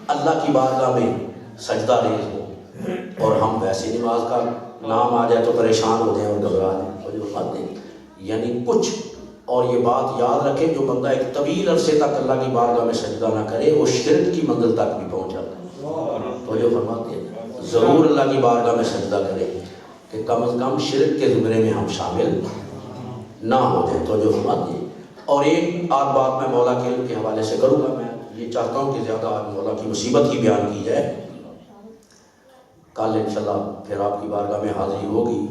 [SPEAKER 1] اللہ کی بارگاہ میں سجدہ ریز ہو اور ہم ویسے نماز کا نام آ جائے تو پریشان ہو جائیں اور گھبرا جائیں. تو جو بات نہیں یعنی کچھ اور یہ بات یاد رکھیں جو بندہ ایک طویل عرصے تک اللہ کی بارگاہ میں سجدہ نہ کرے وہ شرک کی منزل تک بھی پہنچ جاتا ہے. تو جو فرماتے ہیں ضرور اللہ کی بارگاہ میں سجدہ کرے کہ کم از کم شرک کے زمرے میں ہم شامل نہ ہو جائیں. تو جو فرماتے ہیں اور ایک آدھ بات میں مولا کے علم کے حوالے سے کروں گا. میں یہ چاہتا ہوں کہ زیادہ آج مولا کی مصیبت کی بیان کی جائے. کل انشاءاللہ پھر آپ کی بارگاہ میں حاضری ہوگی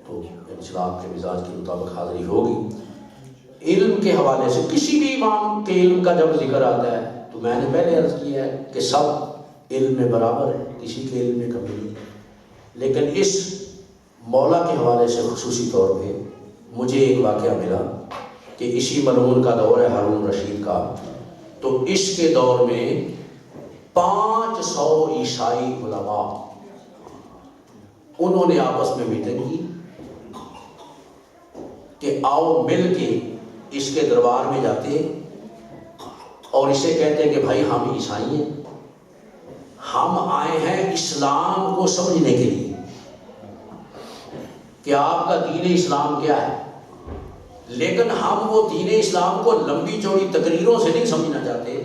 [SPEAKER 1] تو انشاءاللہ آپ کے مزاج کے مطابق حاضری ہوگی. علم کے حوالے سے کسی بھی امام کے علم کا جب ذکر آتا ہے تو میں نے پہلے عرض کیا ہے کہ سب علم میں برابر ہے, کسی کے علم میں کمی نہیں. لیکن اس مولا کے حوالے سے خصوصی طور پہ مجھے ایک واقعہ ملا کہ اسی ملعون کا دور ہے ہارون رشید کا. تو اس کے دور میں 500 عیسائی علماء انہوں نے آپس میں میٹنگ کی کہ آؤ مل کے اس کے دربار میں جاتے اور اسے کہتے ہیں کہ بھائی ہم عیسائی ہیں, ہم آئے ہیں اسلام کو سمجھنے کے لیے کہ آپ کا دین اسلام کیا ہے, لیکن ہم وہ دین اسلام کو لمبی چوڑی تقریروں سے نہیں سمجھنا چاہتے.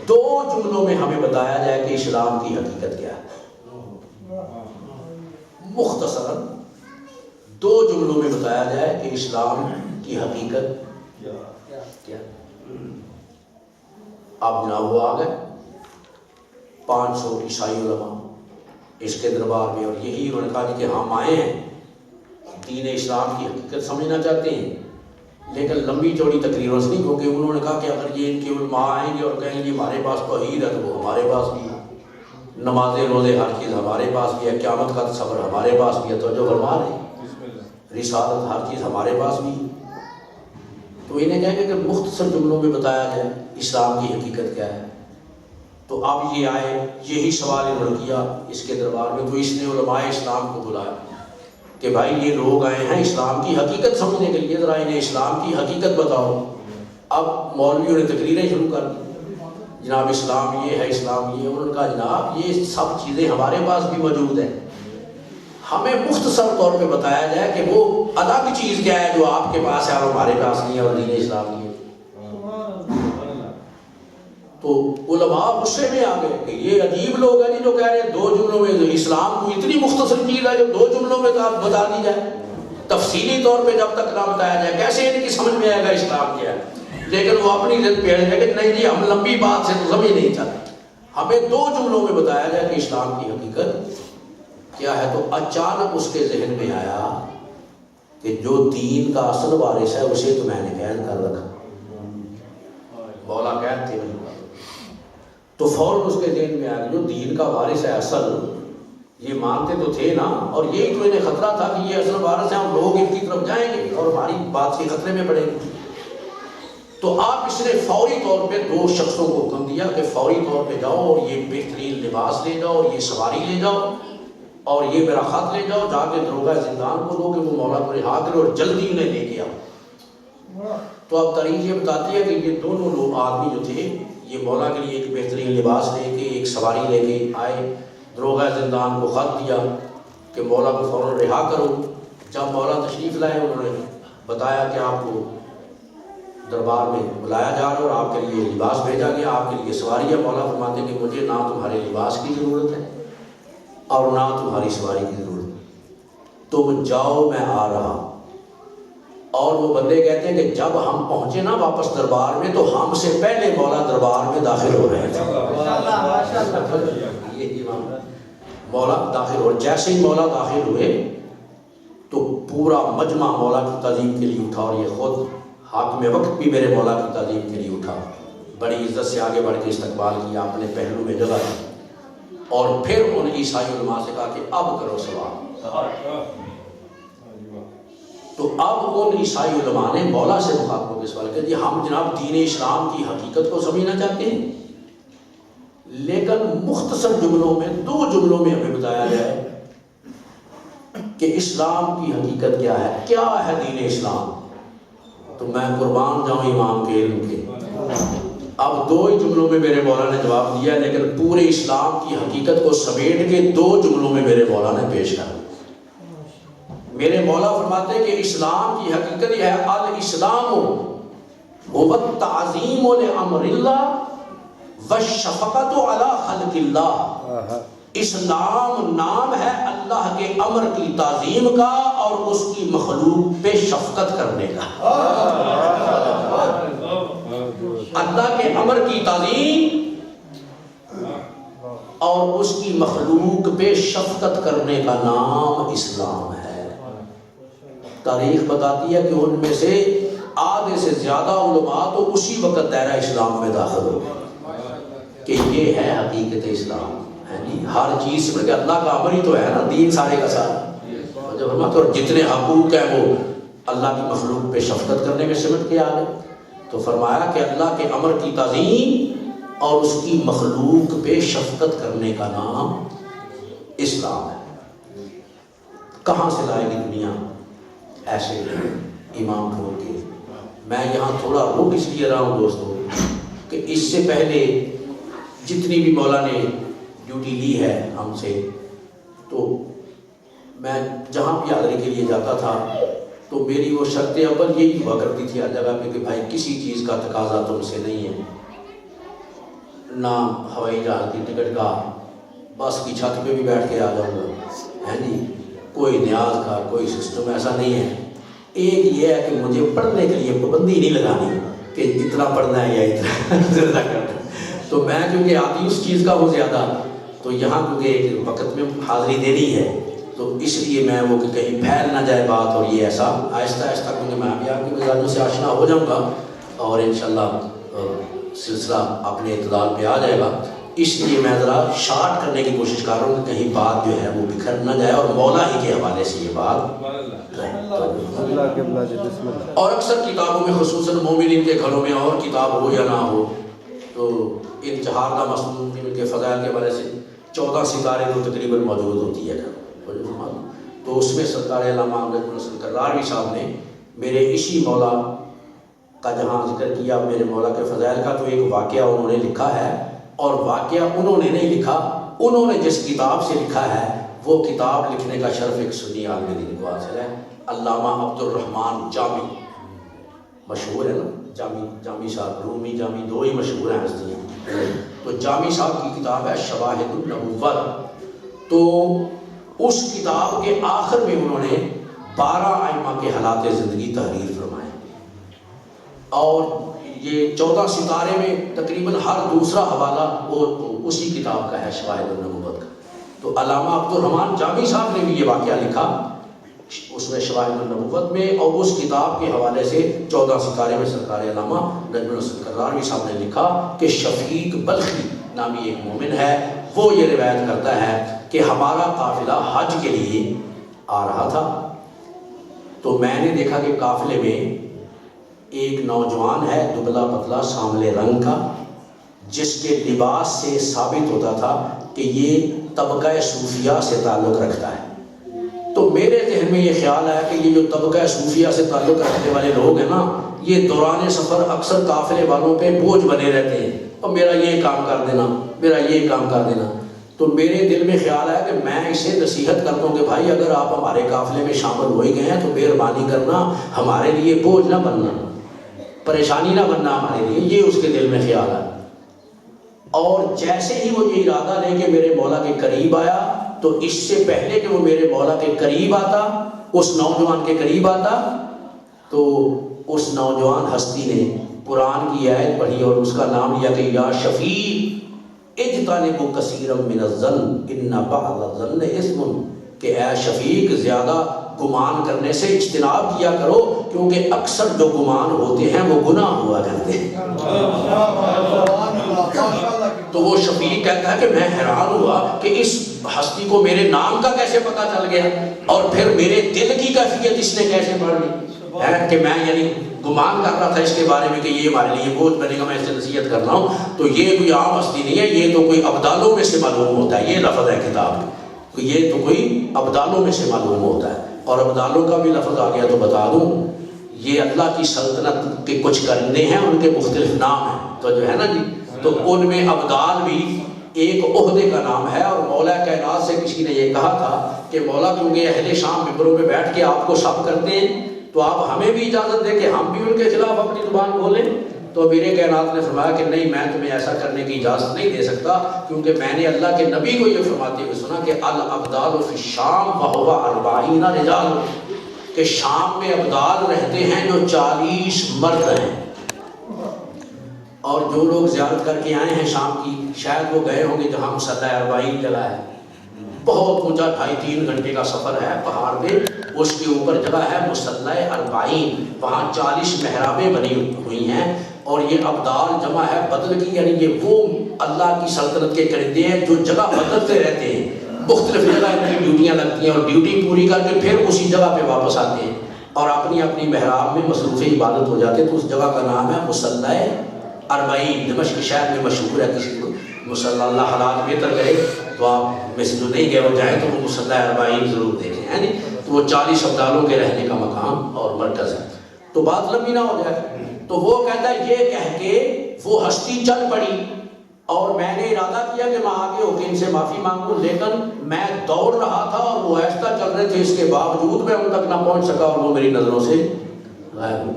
[SPEAKER 1] 2 جملوں میں ہمیں بتایا جائے کہ اسلام کی حقیقت کیا ہے. مختصراً 2 جملوں میں بتایا جائے کہ اسلام کی حقیقت کیا. اب جناب وہ آ گئے 500 عیسائی علماء اس کے دربار میں, اور یہی انہوں نے کہا کہ ہم آئے ہیں دین اسلام کی حقیقت سمجھنا چاہتے ہیں لیکن لمبی چوڑی تقریروں سے نہیں, کیونکہ انہوں نے کہا کہ اگر یہ ان کے علماء آئیں گے اور کہیں گے ہمارے پاس توحید ہے تو وہ ہمارے پاس بھی ہے, نمازیں روزے ہر چیز ہمارے پاس بھی ہے, قیامت کا تصور ہمارے پاس بھی ہے, تو جو فرما رہے ہیں رسالت ہر چیز ہمارے پاس بھی ہے. تو انہیں کہیں گے کہ مختصر جملوں میں بتایا جائے اسلام کی حقیقت کیا ہے. تو اب یہ آئے, یہی سوال انہوں نے کیا اس کے دربار میں. تو اس نے علماء اسلام کو بلایا کہ بھائی یہ لوگ آئے ہیں اسلام کی حقیقت سمجھنے کے لیے, ذرا انہیں اسلام کی حقیقت بتاؤ. اب مولویوں نے تقریریں شروع کر دی, جناب اسلام یہ ہے, اسلام یہ ہے. انہوں نے کہا جناب یہ سب چیزیں ہمارے پاس بھی موجود ہیں, ہمیں مختصر طور پہ بتایا جائے کہ وہ الگ چیز کیا ہے جو آپ کے پاس ہے اور ہمارے پاس نہیں ہے اور دین اسلام نہیں ہے. تو علماء غصے میں آ گئے کہ یہ عجیب لوگ ہیں جو کہہ رہے ہیں 2 جملوں میں اسلام کو اتنی مختصر چیز ہے جو 2 جملوں میں تو آپ بتا دی جائے, تفصیلی طور پہ جب تک نہ بتایا جائے کیسے ان کی سمجھ میں آئے گا اسلام کیا ہے. لیکن وہ اپنی ضد پہ ہے کہ نہیں جی ہم لمبی بات سے تو سمجھ نہیں چاہتے, ہمیں 2 جملوں میں بتایا جائے کہ اسلام کی حقیقت کیا ہے. تو اچانک اس کے ذہن میں آیا کہ جو دین کا اصل وارث ہے اسے تو میں نے قید کر رکھا, مولا قید تھے. تو فوراً اس کے ذہن میں آیا جو دین کا وارث ہے اصل, یہ مانتے تو تھے نا, اور یہی تو انہیں خطرہ تھا کہ یہ اصل وارث ہے, ہم لوگ ان کی طرف جائیں گے اور ہماری بات کے خطرے میں پڑیں گے. تو آپ اس نے فوری طور پہ 2 شخصوں کو حکم دیا کہ فوری طور پہ جاؤ اور یہ بہترین لباس لے جاؤ اور یہ سواری لے جاؤ اور یہ میرا خط لے جاؤ, جا کے دروگہ زندان کو دو کہ وہ مولا کو رہا کرے اور جلدی انہیں لے کے آؤ. تو اب تاریخ یہ بتاتی ہے کہ یہ دونوں لوگ آدمی جو تھے یہ مولا کے لیے ایک بہترین لباس لے کے ایک سواری لے کے آئے, دروگہ زندان کو خط دیا کہ مولا کو فوراً رہا کرو. جب مولا تشریف لائے انہوں نے بتایا کہ آپ کو دربار میں بلایا جا رہا ہے اور آپ کے لیے لباس بھیجا گیا, آپ کے لیے سواری ہے. مولا فرماتے کہ مجھے نہ تمہارے لباس کی ضرورت ہے اور نہ تمہاری سواری کی ضرورت ہے, تم جاؤ میں آ رہا. اور وہ بندے کہتے ہیں کہ جب ہم پہنچے نا واپس دربار میں تو ہم سے پہلے مولا دربار میں داخل ہو رہے تھے. یہ مولا داخل ہو, جیسے ہی مولا داخل ہوئے تو پورا مجمع مولا کی تعظیم کے لیے اٹھا, اور یہ خود حاکم وقت بھی میرے مولا کی تعظیم کے لیے اٹھا, بڑی عزت سے آگے بڑھ کے استقبال کیا, اپنے پہلو میں جگہ دی, اور پھر ان عیسائی علماء سے کہا کہ اب کرو سوال. تو اب ان عیسائی علماء نے مولا سے مخاطب ہو کے سوال کیا, جی ہم جناب دین اسلام کی حقیقت کو سمجھنا چاہتے ہیں لیکن مختصر جملوں میں 2 جملوں میں ہمیں بتایا جائے کہ اسلام کی حقیقت کیا ہے دین اسلام، تو میں قربان جاؤں امام کے علم کے، اب 2 ہی جملوں میں میرے مولا نے جواب دیا، لیکن پورے اسلام کی حقیقت کو سمیٹ کے 2 جملوں میں میرے مولا نے پیش کر۔ میرے مولا فرماتے ہیں کہ اسلام کی حقیقت یہ ہے الاسلام هو التعظیم لامر اللہ والشفقۃ علی خلق اللہ۔ اسلام نام ہے اللہ کے امر کی تعظیم کا اور اس کی مخلوق پہ شفقت کرنے کا۔ اللہ کے امر کی تعظیم اور اس کی مخلوق پہ شفقت کرنے کا نام اسلام ہے۔ تاریخ بتاتی ہے کہ ان میں سے آدھے سے زیادہ علماء تو اسی وقت دائرہ اسلام میں داخل ہو گئے کہ یہ ہے حقیقت اسلام، ہر چیز سے بلکہ اللہ کا امر ہی تو ہے نا، دین سارے کا سارا، جب ہم تو جتنے حقوق ہیں وہ اللہ کی مخلوق پہ شفقت کرنے میں سمٹ کے آ گئے، تو فرمایا کہ اللہ کے امر کی تعظیم اور اس کی مخلوق پہ شفقت کرنے کا نام اسلام ہے۔ کہاں سے لائے گی دنیا ایسے امام کھول کے؟ میں یہاں تھوڑا رک اس لیے رہا ہوں دوستو کہ اس سے پہلے جتنی بھی مولا نے ڈیوٹی لی ہے ہم سے، تو میں جہاں بھی حاضری کے لیے جاتا تھا تو میری وہ شرط اول یہی ہوا کرتی تھی ہر جگہ پہ کہ بھائی کسی چیز کا تقاضا تم سے نہیں ہے، نہ ہوائی جہاز کی ٹکٹ کا، بس کی چھت پہ بھی بیٹھ کے آ جاؤں گا، ہے جی، کوئی نیاز کا کوئی سسٹم ایسا نہیں ہے۔ ایک یہ ہے کہ مجھے پڑھنے کے لیے پابندی نہیں لگانی کہ اتنا پڑھنا ہے یا اتنا زیادہ کرنا ہے، تو میں کیونکہ آتی اس چیز کا ہوں زیادہ، تو یہاں کیونکہ ایک وقت میں حاضری دینی ہے تو اس لیے میں وہ کہ کہیں پھیل نہ جائے بات، اور یہ ایسا آہستہ آہستہ کیونکہ میں بھی آپ کے مزاجوں سے آشنا ہو جاؤں گا اور انشاءاللہ سلسلہ اپنے اعتدال پہ آ جائے گا، اس لیے میں ذرا شارٹ کرنے کی کوشش کر رہا ہوں کہ کہیں بات جو ہے وہ بکھر نہ جائے اور مولا ہی کے حوالے سے یہ بات اور اکثر کتابوں میں خصوصاً مومنین کے گھروں میں اور کتاب ہو یا نہ ہو تو انتحار کا مصنون کے فضائل کے حوالے سے 14 ستارے تو تقریباً موجود ہوتی ہے، تو اس میں سرکار علامہ امجد بن حسن کراری صاحب نے میرے اسی مولا کا جہاں ذکر کیا، میرے مولا کے فضائل کا، تو ایک واقعہ انہوں نے لکھا ہے، اور واقعہ انہوں نے نہیں لکھا، انہوں نے جس کتاب سے لکھا ہے وہ کتاب لکھنے کا شرف ایک سنی عالم دین کو حاصل ہے، علامہ عبد الرحمن جامی، مشہور ہے نا جامی صاحب، رومی جامی 2 ہی مشہور ہیں ہستیاں، تو جامی صاحب کی کتاب ہے شواہد النبوت، تو اس کتاب کے آخر میں انہوں نے 12 ائمہ کے حالات زندگی تحریر فرمائے، اور یہ 14 ستارے میں تقریباً ہر دوسرا حوالہ وہ اسی کتاب کا ہے شواہد النبوت کا، تو علامہ عبد الرحمن جامی صاحب نے بھی یہ واقعہ لکھا اس میں شواہد النبوت میں، اور اس کتاب کے حوالے سے 14 ستارے میں سرکار علامہ نجم الحسن کراری صاحب نے لکھا کہ شفیق بلخی نامی ایک مومن ہے، وہ یہ روایت کرتا ہے کہ ہمارا قافلہ حج کے لیے آ رہا تھا، تو میں نے دیکھا کہ قافلے میں ایک نوجوان ہے دبلا پتلا سانولے رنگ کا، جس کے لباس سے ثابت ہوتا تھا کہ یہ طبقہ صوفیہ سے تعلق رکھتا ہے، تو میرے ذہن میں یہ خیال آیا کہ یہ جو طبقہ صوفیہ سے تعلق رکھنے والے لوگ ہیں نا، یہ دوران سفر اکثر قافلے والوں پہ بوجھ بنے رہتے ہیں، اور میرا یہ کام کر دینا، میرا یہ کام کر دینا، تو میرے دل میں خیال آیا کہ میں اسے نصیحت کرتا ہوں کہ بھائی اگر آپ ہمارے قافلے میں شامل ہو ہی گئے ہیں تو مہربانی کرنا ہمارے لیے بوجھ نہ بننا، پریشانی نہ بننا ہمارے لیے، یہ اس کے دل میں خیال آیا، اور جیسے ہی وہ یہ ارادہ لے کے میرے مولا کے قریب آیا، تو اس سے پہلے کہ وہ میرے مولا کے قریب آتا، اس نوجوان کے قریب آتا، تو اس نوجوان ہستی نے قرآن کی آیت پڑھی اور اس کا نام لیا کہ یا شفیق اجتنبوا کثیرا من الظن ان بعض الظن اثم، کہ اے شفیق زیادہ گمان کرنے سے اجتناب کیا کرو کیونکہ اکثر جو گمان ہوتے ہیں وہ گناہ ہوا کرتے ہیں۔ تو وہ شفیق کہتا ہے کہ میں حیران ہوا کہ اس ہستی کو میرے نام کا کیسے پتہ چل گیا، اور پھر میرے دل کی کیفیت اس نے کیسے پڑھ لی، کہ میں یعنی گمان کر رہا تھا اس کے بارے میں کہ یہ ہمارے لیے بہت، میں نے کہا میں اس سے نصیحت کر رہا ہوں تو یہ کوئی عام ہستی نہیں ہے، یہ تو کوئی ابدالوں میں سے معلوم ہوتا ہے، یہ لفظ ہے کتاب میں، یہ تو کوئی ابدالوں میں سے معلوم ہوتا ہے۔ اور ابدالوں کا بھی لفظ آ گیا تو بتا دوں، یہ اللہ کی سلطنت کے کچھ کرنے ہیں، ان کے مختلف نام ہیں، تو جو ہے نا جی، تو ان میں ابدال بھی ایک عہدے کا نام ہے۔ اور مولا کائنات سے کسی نے یہ کہا تھا کہ مولا کیونکہ اہل شام ممبروں میں بیٹھ کے آپ کو سب کرتے ہیں تو آپ ہمیں بھی اجازت دیں کہ ہم بھی ان کے خلاف اپنی زبان کھولیں۔ تو امیر کائنات نے فرمایا کہ نہیں، میں تمہیں ایسا کرنے کی اجازت نہیں دے سکتا، کیونکہ میں نے اللہ کے نبی کو یہ فرماتے ہوئے سنا کہ الابدال فی الشام وہو 40 رجال، کہ شام میں ابدال رہتے ہیں جو 40 مرد ہیں۔ اور جو لوگ زیارت کر کے آئے ہیں شام کی، شاید وہ گئے ہوں گے جہاں مصلی 40 جگہ ہے، بہت اونچا 2.5-3 گھنٹے کا سفر ہے پہاڑ پہ، اس کے اوپر جگہ ہے مصلی 40، وہاں 40 محرابیں بنی ہوئی ہیں۔ اور یہ ابدال جمع ہے بدل کی، یعنی یہ وہ اللہ کی سلطنت کے کرندے ہیں جو جگہ بدلتے رہتے ہیں، مختلف جگہ ان کی ڈیوٹیاں لگتی ہیں اور ڈیوٹی پوری کر کے پھر اسی جگہ پہ واپس آتے ہیں اور اپنی اپنی محراب میں مصروف عبادت ہو جاتے ہیں۔ تو اس جگہ کا نام ہے مصلی 40، دمشق شہر میں مشہور ہے۔ کسی کو مصلی اللہ حالات بہتر گئے تو آپ میں سے جو نہیں گئے وہ جائیں تو وہ مصلی 40 ضرور دیکھیں، ہے نا؟ تو وہ 40 ابدالوں کے رہنے کا مقام اور مرکز ہے۔ تو بات لمبی نہ ہو جائے تو وہ کہتا ہے یہ کہہ کے وہ ہستی چل پڑی اور میں نے ارادہ کیا کہ میں آگے ہو کے ان سے معافی مانگوں، لیکن میں دوڑ رہا تھا اور وہ ایسا چل رہے تھے، اس کے باوجود میں ان تک نہ پہنچ سکا اور وہ میری نظروں سے غائب ہو۔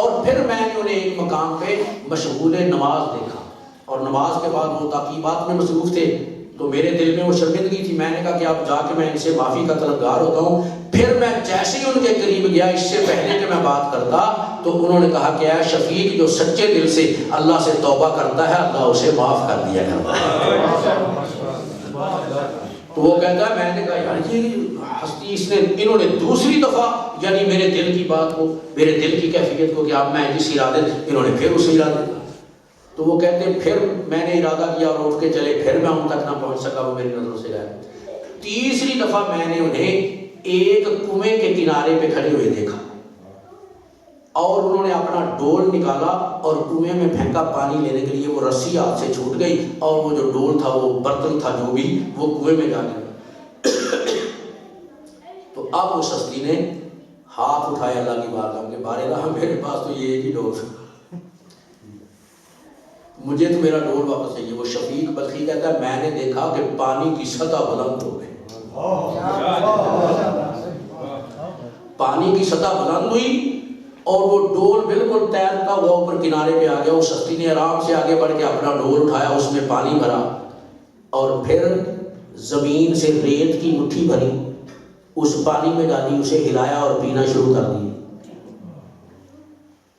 [SPEAKER 1] اور پھر میں نے انہیں ایک مقام پہ مشغول نماز دیکھا اور نماز کے بعد وہ تعقیبات میں مصروف تھے، تو میرے دل میں وہ شرمندگی تھی۔ میں نے کہا کہ اب جا کے میں ان سے معافی کا طلبگار ہوتا ہوں۔ پھر میں جیسے ہی ان کے قریب گیا، اس سے پہلے کہ میں بات کرتا، تو انہوں نے کہا کہ اے شفیق، جو سچے دل سے اللہ سے توبہ کرتا ہے اللہ اسے معاف کر دیا کرتا ہے۔ تو وہ کہتا ہے، میں نے کہا یار یہ ہستی، اس نے، انہوں نے دوسری دفعہ یعنی میرے دل کی بات کو، میرے دل کی کیفیت کو کہ اب میں جس ارادے، انہوں نے پھر اس ارادے۔ تو وہ کہتے ہیں پھر میں نے ارادہ کیا اور اٹھ کے چلے، پھر میں ان تک نہ پہنچ سکا، وہ میری نظروں سے گئے۔ تیسری دفعہ میں نے انہیں ایک کنویں کے کنارے پہ کھڑے ہوئے دیکھا اور انہوں نے اپنا ڈول نکالا اور کنویں میں پھینکا پانی لینے کے لیے، وہ رسی ہاتھ سے چھوٹ گئی اور وہ جو ڈول تھا، وہ برتن تھا جو بھی، وہ کنویں میں جا گیا۔ تو اب اس ہستی نے ہاتھ اٹھایا اللہ کی بارگاہ کے، بارے رہا میرے پاس تو یہ ایک ہی ڈول تھا، مجھے تو میرا ڈول واپس چاہیے۔ وہ شفیق بلخی کہتا ہے میں نے دیکھا کہ پانی کی سطح بلند ہو گئی، پانی کی سطح بلند ہوئی اور وہ ڈول بالکل تیرتا ہوا اوپر کنارے پہ آ گیا۔ اس ہستی نے آرام سے آگے بڑھ کے اپنا ڈول اٹھایا، اس میں پانی بھرا اور پھر زمین سے ریت کی مٹھی بھری، اس پانی میں ڈالی، اسے ہلایا اور پینا شروع کر دیا۔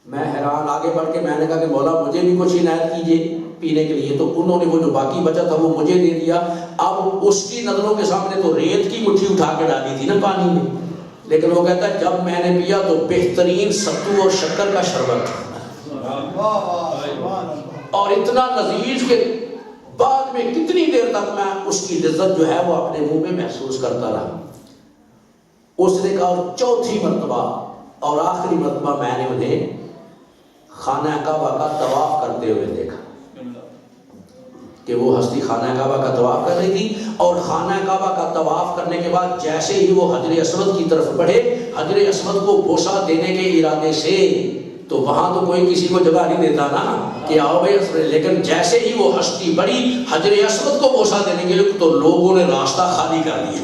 [SPEAKER 1] میں حیران، آگے بڑھ کے میں نے کہا کہ مولا مجھے بھی کچھ عنایت کیجیے پینے کے لیے، تو انہوں نے وہ جو باقی بچا تھا وہ مجھے دے دیا۔ اب اس کی نظروں کے سامنے تو ریت کی مٹھی اٹھا کے ڈالی تھی نا پانی میں، لیکن وہ کہتا ہے جب میں نے پیا تو بہترین ستو اور شکر کا شربت اور اتنا لذیذ کہ بعد میں کتنی دیر تک میں اس کی لذت جو ہے وہ اپنے منہ میں محسوس کرتا رہا۔ اس نے کہا چوتھی مرتبہ اور آخری مرتبہ میں نے انہیں خانہ کعبہ کا طواف کرتے ہوئے دیکھا کہ وہ ہستی خانہ کعبہ کا طواف کر رہی تھی، اور خانہ کعبہ کا طواف کرنے کے بعد جیسے ہی وہ حجر اسود کی طرف بڑھے، حجر اسود کو بوسہ دینے کے ارادے سے، تو وہاں تو کوئی کسی کو جگہ نہیں دیتا نا کہ آؤ بھائی، لیکن جیسے ہی وہ ہستی بڑی حجر اسود کو بوسہ دینے کے لیے، تو لوگوں نے راستہ خالی کر دیا،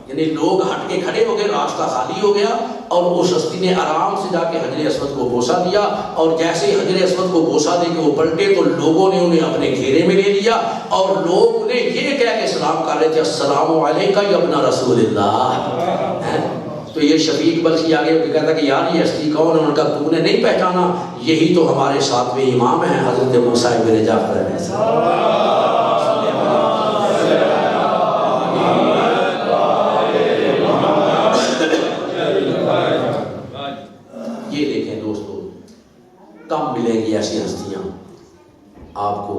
[SPEAKER 1] یعنی لوگ ہٹ کے کھڑے ہو گئے، راستہ خالی ہو گیا، اور اس ہستی نے آرام سے جا کے حجر اسود کو بوسہ دیا، اور جیسے ہی حجر اسود کو بوسہ دے کے وہ پلٹے تو لوگوں نے انہیں اپنے گھیرے میں لے لیا، اور لوگ انہیں یہ کہہ کے سلام کر رہے تھے السلام علیکہ یا ابن رسول اللہ۔ تو یہ شفیق بلخی آگے کہتا کہ یار یہ ہستی کون ہے؟ ان کا تو نے نہیں پہچانا، یہی تو ہمارے ساتویں امام ہیں حضرت موسیٰ ابن جعفر علیہ السلام۔ کم ملے گی ایسی ہستیاں آپ کو۔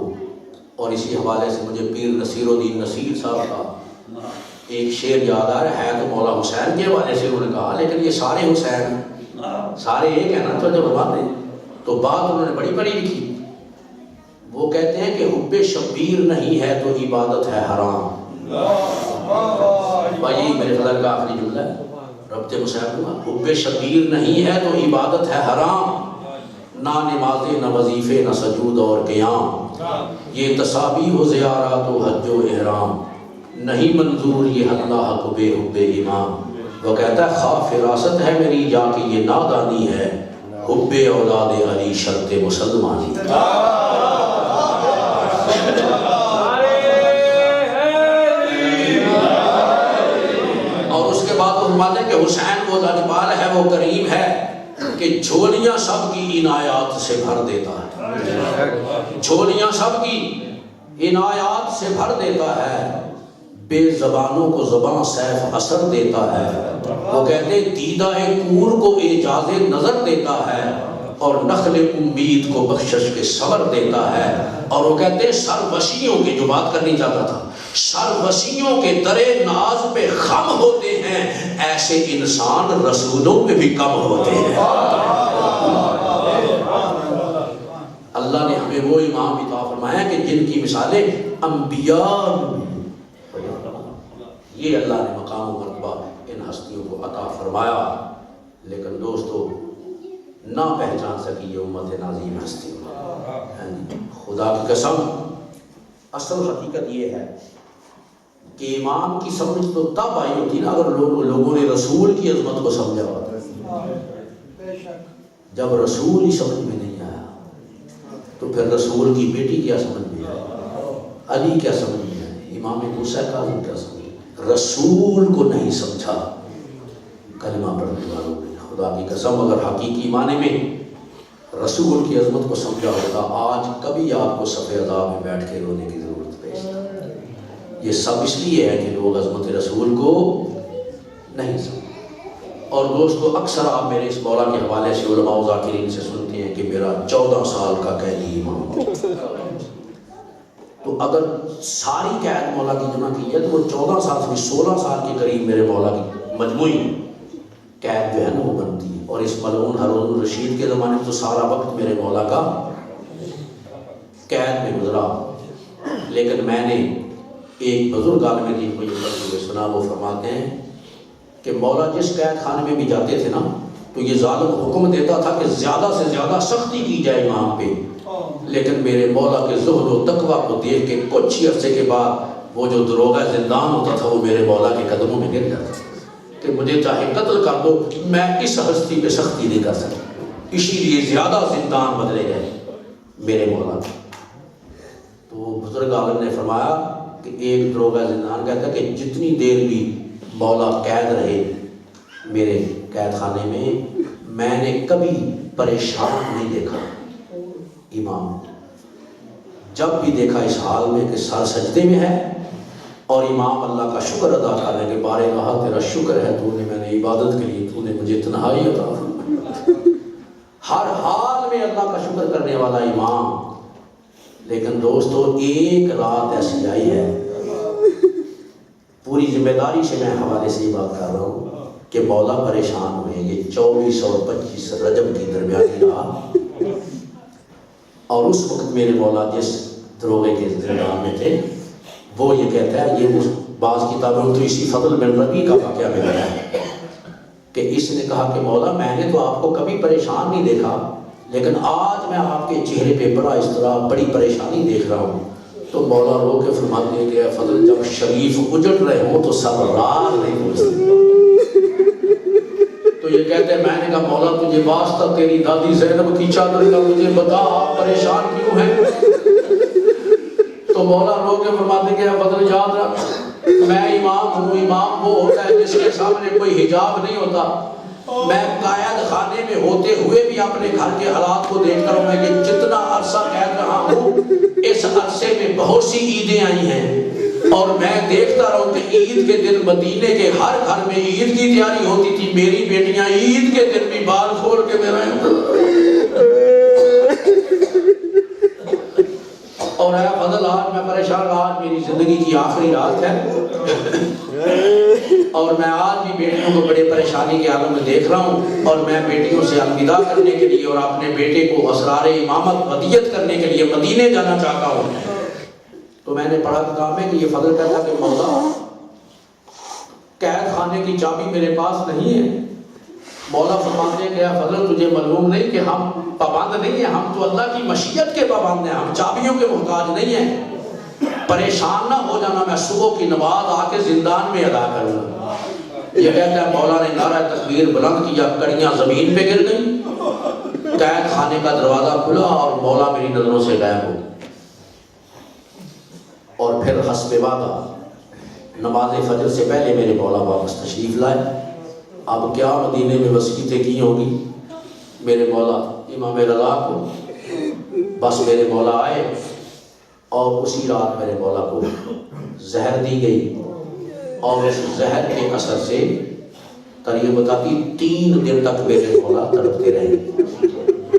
[SPEAKER 1] اور اسی حوالے سے مجھے پیر نصیر الدین نصیر صاحب کا ایک شعر یاد آ رہا ہے، تو مولا حسین کے حوالے سے انہوں نے کہا، لیکن یہ سارے حسین سارے ایک ہیں نا، تو جب باتیں تو بات انہوں نے بڑی بڑی لکھی. وہ کہتے ہیں کہ حب شبیر نہیں ہے تو عبادت ہے حرام. بھائی میرے فضل کا آخری جملہ ہے، ربط مسائل ہوا. حب شبیر نہیں ہے تو عبادت ہے حرام، نہ نمازیں نہ وظیفے نہ سجود اور قیام، یہ تسابیح و زیارات و حج و احرام، نہیں منظور یہ اللہ کو بے حب امام. وہ کہتا ہے خواہ فراست ہے میری یا کہ یہ نادانی ہے، حب اولاد علی شرط مسلمانی. اور اس کے بعد وہ فرماتے ہیں کہ حسین وہ ذاتبال ہے، وہ کریم ہے کہ جھولیاں سب کی عنایات سے بھر دیتا ہے. جھولیاں سب کی عنایات سے بھر دیتا ہے، بے زبانوں کو زبان سیف اثر دیتا ہے. وہ کہتے دیدہ کور کو اعجاز نظر دیتا ہے، اور نخل امید کو بخشش کے صبر دیتا ہے. اور وہ کہتے سروشیوں کی جو بات کرنی چاہتا تھا، سروشیوں کے درے ناز پہ خم ہوتے ہیں، ایسے انسان رسولوں میں بھی کم ہوتے ہیں. اللہ نے ہمیں وہ امام عطا فرمایا کہ جن کی مثالیں انبیاء، یہ اللہ نے مقام و مرتبہ ان ہستیوں کو عطا فرمایا. لیکن دوستو نہ پہچان سکی یہ امت نازیم ہستی. خدا کی قسم اصل حقیقت یہ ہے کہ امام کی سمجھ تو تب آئی ہوتی نا اگر لوگوں نے رسول کی عظمت کو سمجھا ہوتا. جب رسول ہی سمجھ میں نہیں آیا تو پھر رسول کی بیٹی کیا سمجھ میں آئے، علی کیا سمجھ میں آئے، امام موسیٰ کاظم کیا سمجھ. رسول کو نہیں سمجھا کلمہ پڑھنے والوں نے. خدا کی قسم اگر حقیقی معنی میں رسول کی عظمت کو سمجھا ہوتا آج کبھی آپ کو صف عذاب میں بیٹھ کے رونے کی ضرورت پیش نہیں. یہ سب اس لیے ہے کہ لوگ عظمت رسول کو نہیں سمجھتے. اور دوستو اکثر آپ میرے اس مولا کے حوالے سے علماء و ذاکرین سے سنتے ہیں کہ میرا 14 سال کا قیدی امام. تو اگر ساری قید مولا کی جمع کی ہے تو وہ 14 سال سے 16 سال کے قریب میرے مولا کی مجموعی قید جو ہے نا وہ بنتی ہے. اور اس ملعون ہارون الرشید کے زمانے میں تو سارا وقت میرے مولا کا قید میں گزرا. لیکن میں نے ایک بزرگ عالم دین کو یہ کرتے ہوئے سنا، وہ فرماتے ہیں کہ مولا جس قید خانے میں بھی جاتے تھے نا تو یہ ظالم حکم دیتا تھا کہ زیادہ سے زیادہ سختی کی جائے امام پہ، لیکن میرے مولا کے زہد و تقویٰ کو دیکھ کے کچھ ہی عرصے کے بعد وہ جو دروغہ زندان ہوتا تھا وہ میرے مولا کے قدموں میں گر جاتا کہ مجھے چاہے قتل کر دو، میں اس ہستی پہ سختی نہیں کر سکتا. اسی لیے زیادہ زندان بدلے گئے میرے مولا. تو بزرگ عالم نے فرمایا کہ ایک دروغہ زندان کہتا کہ جتنی دیر بھی مولا قید رہے میرے قید خانے میں نے کبھی پریشان نہیں دیکھا امام. جب بھی دیکھا اس حال میں کہ سر سجدے میں ہے اور امام اللہ کا شکر ادا کرنے کے بارے کہا تیرا شکر ہے تو نے میں نے عبادت کے لیے تو نے مجھے تنہائی عطا فرمائی. ہر حال میں اللہ کا شکر کرنے والا امام. لیکن دوستو ایک رات ایسی آئی ہے، پوری ذمہ داری سے میں حوالے سے یہ بات کر رہا ہوں کہ مولا پریشان ہوئے. یہ 24 اور 25 رجب کی درمیانی رات، اور اس وقت میرے مولا جس دروغے کے زندان میں تھے وہ یہ کہتا ہے، یہ بعض کتابوں میں تو اسی فضل بن ربیع کا واقعہ مل رہا ہے کہ اس نے کہا کہ مولا میں نے تو آپ کو کبھی پریشان نہیں دیکھا، لیکن آج میں آپ کے چہرے پہ بڑا اس طرح بڑی پریشانی دیکھ رہا ہوں. تو مولا رو کے فرماتے ہیں کہ اے فضل جب شریف اجڑ رہے ہوں تو سب راہ نہیں پوچھتے. تو یہ کہتے ہیں میں نے کہا مولا تجھے واسطہ تیری دادی زینب کی چادر کا مجھے بتا آپ پریشان کیوں ہیں. تو مولا رو کے فرماتے کہ اے فضل یاد رکھ میں امام ہوں. امام وہ ہوتا ہے جس کے سامنے کوئی حجاب نہیں ہوتا. میں قید خانے میں ہوتے ہوئے بھی اپنے گھر کے حالات کو دیکھ کر میں کہ جتنا عرصہ قید رہا ہوں اس عرصے میں بہت سی عیدیں آئی ہیں، اور میں دیکھتا رہا ہوں کہ عید کے دن مدینے کے ہر گھر میں عید کی تیاری ہوتی تھی. میری بیٹیاں عید کے دن بھی بال کھول کے میرا اور اے فضل آج میں پریشان پریشان رہا، آج میری زندگی کی آخری رات ہے اور میں آج بھی بیٹیوں کو بڑے پریشانی کے حالوں میں دیکھ رہا ہوں، اور میں بیٹیوں سے الوداع کرنے کے لیے اور اپنے بیٹے کو اسرار امامت ودیت کرنے کے لیے مدینے جانا چاہتا ہوں۔ تو میں نے پڑھا کتاب میں کہ یہ فضل کہتا کہ مولا قید خانے کی چابی میرے پاس نہیں ہے۔ مولا فرماتے ہیں کہ اے فضل تجھے معلوم نہیں کہ ہم پابند نہیں ہیں، ہم تو اللہ کی مشیت کے پابند ہیں، ہم چابیوں کے محتاج نہیں ہیں۔ پریشان نہ ہو جانا، میں صبح کی نماز آ کے زندان میں ادا کروں گا۔ یہ کہتا ہے مولا نے نعرہ تکبیر بلند کیا، کڑیاں زمین پہ گر گئیں، قید خانے کا دروازہ کھلا اور مولا میری نظروں سے غائب ہو۔ اور پھر حسب وعدہ نماز فجر سے پہلے میرے مولا واپس تشریف لائے۔ اب کیا مدینے میں وصیتیں کی ہوگی میرے مولا امام رضا کو، بس میرے مولا آئے اور اسی رات میرے مولا کو زہر دی گئی، اور اس زہر کے اثر سے تاریخ بتاتی 3 دن تک میرے مولا تڑپتے رہے۔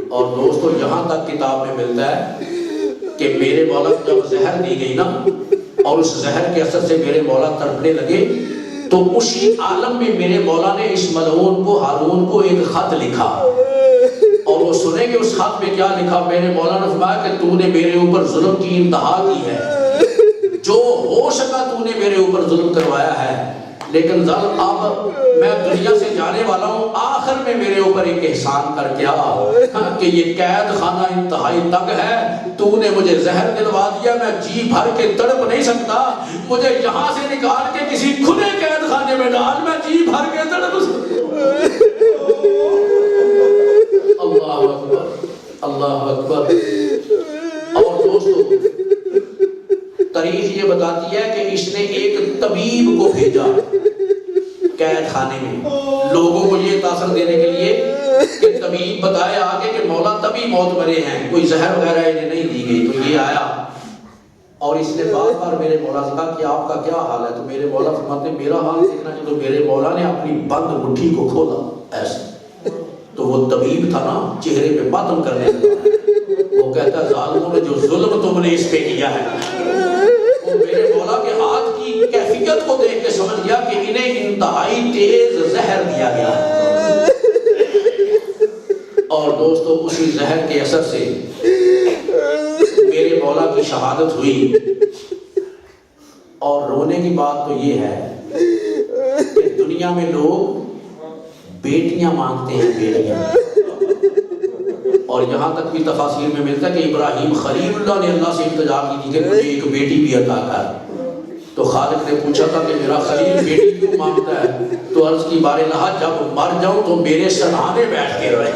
[SPEAKER 1] اور دوستو یہاں تک کتاب میں ملتا ہے کہ میرے مولا کو جب زہر دی گئی نا اور اس زہر کے اثر سے میرے مولا تڑپنے لگے، تو اسی عالم میں میرے مولا نے اس ملعون کو ہارون کو ایک خط لکھا، اور وہ سنیں کہ اس خط میں کیا لکھا۔ میرے مولا نے فرمایا کہ تو نے میرے اوپر ظلم کی انتہا کی ہے، جو ہو سکا تو نے میرے اوپر ظلم کروایا ہے، لیکن ظلم اب میں دنیا سے جانے والا ہوں، آخر میں میرے اوپر ایک احسان کر کے کہ یہ قید خانہ انتہائی تنگ ہے، تو نے مجھے زہر دلوا دیا، میں جی بھر کے تڑپ نہیں سکتا، مجھے یہاں سے نکال کے کسی کھلے قید خانے میں ڈال، میں جی بھر کے تڑپ سکتا۔ اللہ اکبر، اللہ اکبر۔ اور دوستو تاریخ یہ بتاتی ہے کہ اس نے ایک طبیب کو بھیجا قید خانے میں، لوگوں کو یہ تاثر دینے کے لیے کہ طبیب بتائے آگے کہ مولا تبھی موت مرے ہیں، کوئی زہر وغیرہ انہیں نہیں دی گئی۔ تو یہ آیا اور اس نے بار بار میرے مولا سے کہا کہ آپ کا کیا حال ہے؟ تو میرے مولا فرماتے میرا حال دیکھنا چاہیے۔ تو میرے مولا نے اپنی بند مٹھی کو کھولا ایسے، تو وہ طبیب تھا نا چہرے پہ ماتم کرنے لگا، وہ کہتا ظالموں نے جو ظلم تم نے اس پہ کیا ہے۔ وہ میرے مولا کے ہاتھ کی کیفیت کو دیکھ کے سمجھ گیا کہ انہیں انتہائی تیز زہر دیا گیا ہے۔ اور دوستو اسی زہر کے اثر سے میرے مولا کی شہادت ہوئی۔ اور رونے کی بات تو یہ ہے کہ دنیا میں لوگ بیٹیاں مانگتے ہیں، بیٹیاں، اور یہاں تک بھی تفاسیر میں ملتا ہے کہ ابراہیم خلیل اللہ نے اللہ سے التجا کی تھی کہ مجھے ایک بیٹی بھی عطا کر۔ تو خالق نے پوچھا تھا کہ میرا خلیل بیٹی کیوں مانگتا ہے؟ تو عرض کی بار الہ جب مر جاؤں تو میرے سرہانے بیٹھ کے رہے۔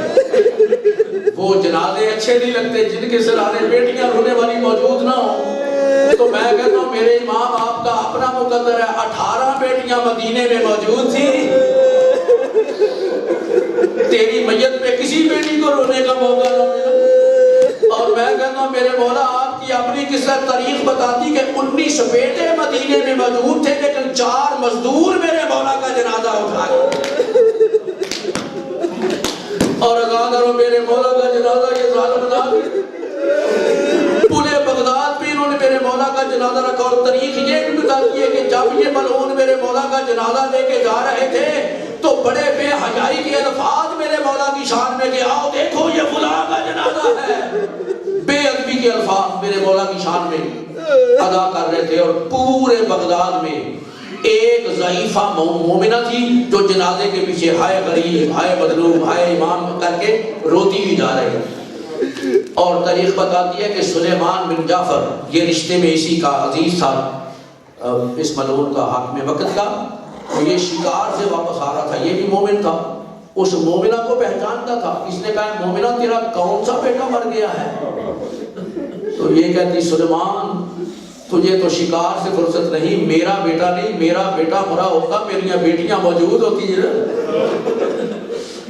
[SPEAKER 1] وہ جنازے اچھے نہیں لگتے جن کے سرہانے بیٹیاں رونے والی موجود نہ ہوں۔ تو میں کہتا ہوں میرے امام آپ کا اپنا مقدر ہے، 18 بیٹیاں مدینے میں موجود تھی، تیری میت پہ کسی بیٹی کو رونے کا موقع نہ ملا۔ اور میں کہتا ہوں میرے مولا آپ کی اپنی قصہ تاریخ بتاتی کہ 19 بیٹے مدینے میں موجود تھے، لیکن 4 مزدور میرے مولا کا جنازہ اٹھائے۔ اور اگادروں میرے مولا کا جنازہ یہ ظالم نہ پورے بغداد بھی انہوں نے میرے مولا کا جنازہ رکھا۔ اور تاریخ یہ بھی بتاتی ہے کہ جب یہ ملعون میرے مولا کا جنازہ لے کے جا رہے تھے تو بڑے بے حیائی کے الفاظ میرے مولا کی شان میں کہ آؤ دیکھو یہ فلاں کا جنازہ ہے، بے ادبی کے الفاظ میرے مولا کی شان میں ادا کر رہے تھے۔ اور پورے بغداد میں ایک ضعیفہ مومنہ تھی جو جنازے کے پیچھے ہائے غریب، ہائے مظلوم، ہائے امام کر کے روتی بھی جا رہے ہیں۔ اور تاریخ بتاتی ہے کہ سلیمان بن جعفر یہ رشتے میں اسی کا عزیز تھا، اس ملعون کا حاکم وقت کا، تو یہ شکار سے واپس آ رہا تھا، یہ بھی مومن تھا، اس مومنہ کو پہچانتا تھا۔ اس نے کہا مومنہ تیرا کون سا بیٹا مر گیا ہے؟ تو یہ کہتی سلیمان تجھے تو شکار سے فرصت نہیں، میرا بیٹا نہیں، میرا بیٹا مرا ہوتا میریاں بیٹیاں موجود ہوتی ہیں،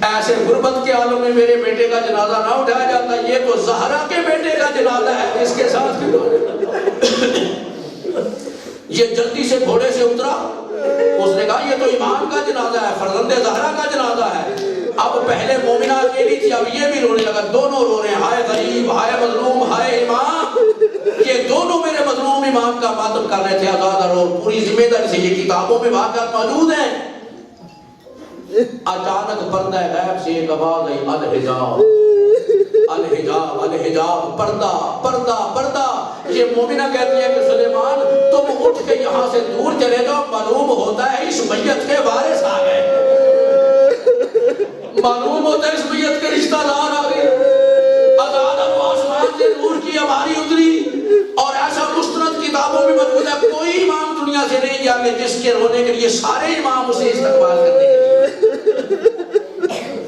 [SPEAKER 1] ایسے غربت کے عالم میں میرے بیٹے کا جنازہ نہ اٹھایا جاتا، یہ تو زہرا کے بیٹے کا جنازہ ہے جس کے ساتھ یہ جلدی سے گھوڑے سے اترا، اس نے کہا یہ تو امام کا جنازہ ہے، فرزند زہرا کا جنازہ ہے۔ اب پہلے مومنہ اکیلی تھی، اب یہ بھی رونے لگا، دونوں رو رہے ہیں، ہائے غریب، ہائے مظلوم، ہائے امام۔ یہ دونوں میرے مظلوم امام کا ماتم کر رہے تھے آزاد اور پوری ذمہ داری سے، یہ کتابوں میں واقعات موجود ہیں۔ اچانک پردہ غیب سے ایک آواز آئی، الحجاب الحجاب الحجاب، پردہ پردہ پردہ۔ یہ مومنہ کہتی ہے کہ سلیمان تم اٹھ کے یہاں سے دور چلے جاؤ، معلوم ہوتا ہے اس میت کے وارث آ گئے، معلوم ہوتا ہے اس میت کے رشتہ دار آ گئے۔ آزاد آسمان سے نور کی ہماری اتری، اور ایسا مستند کتابوں میں موجود ہے، کوئی امام دنیا سے نہیں گیا کہ جس کے رونے کے لیے سارے امام اسے استقبال کرنے کے لیے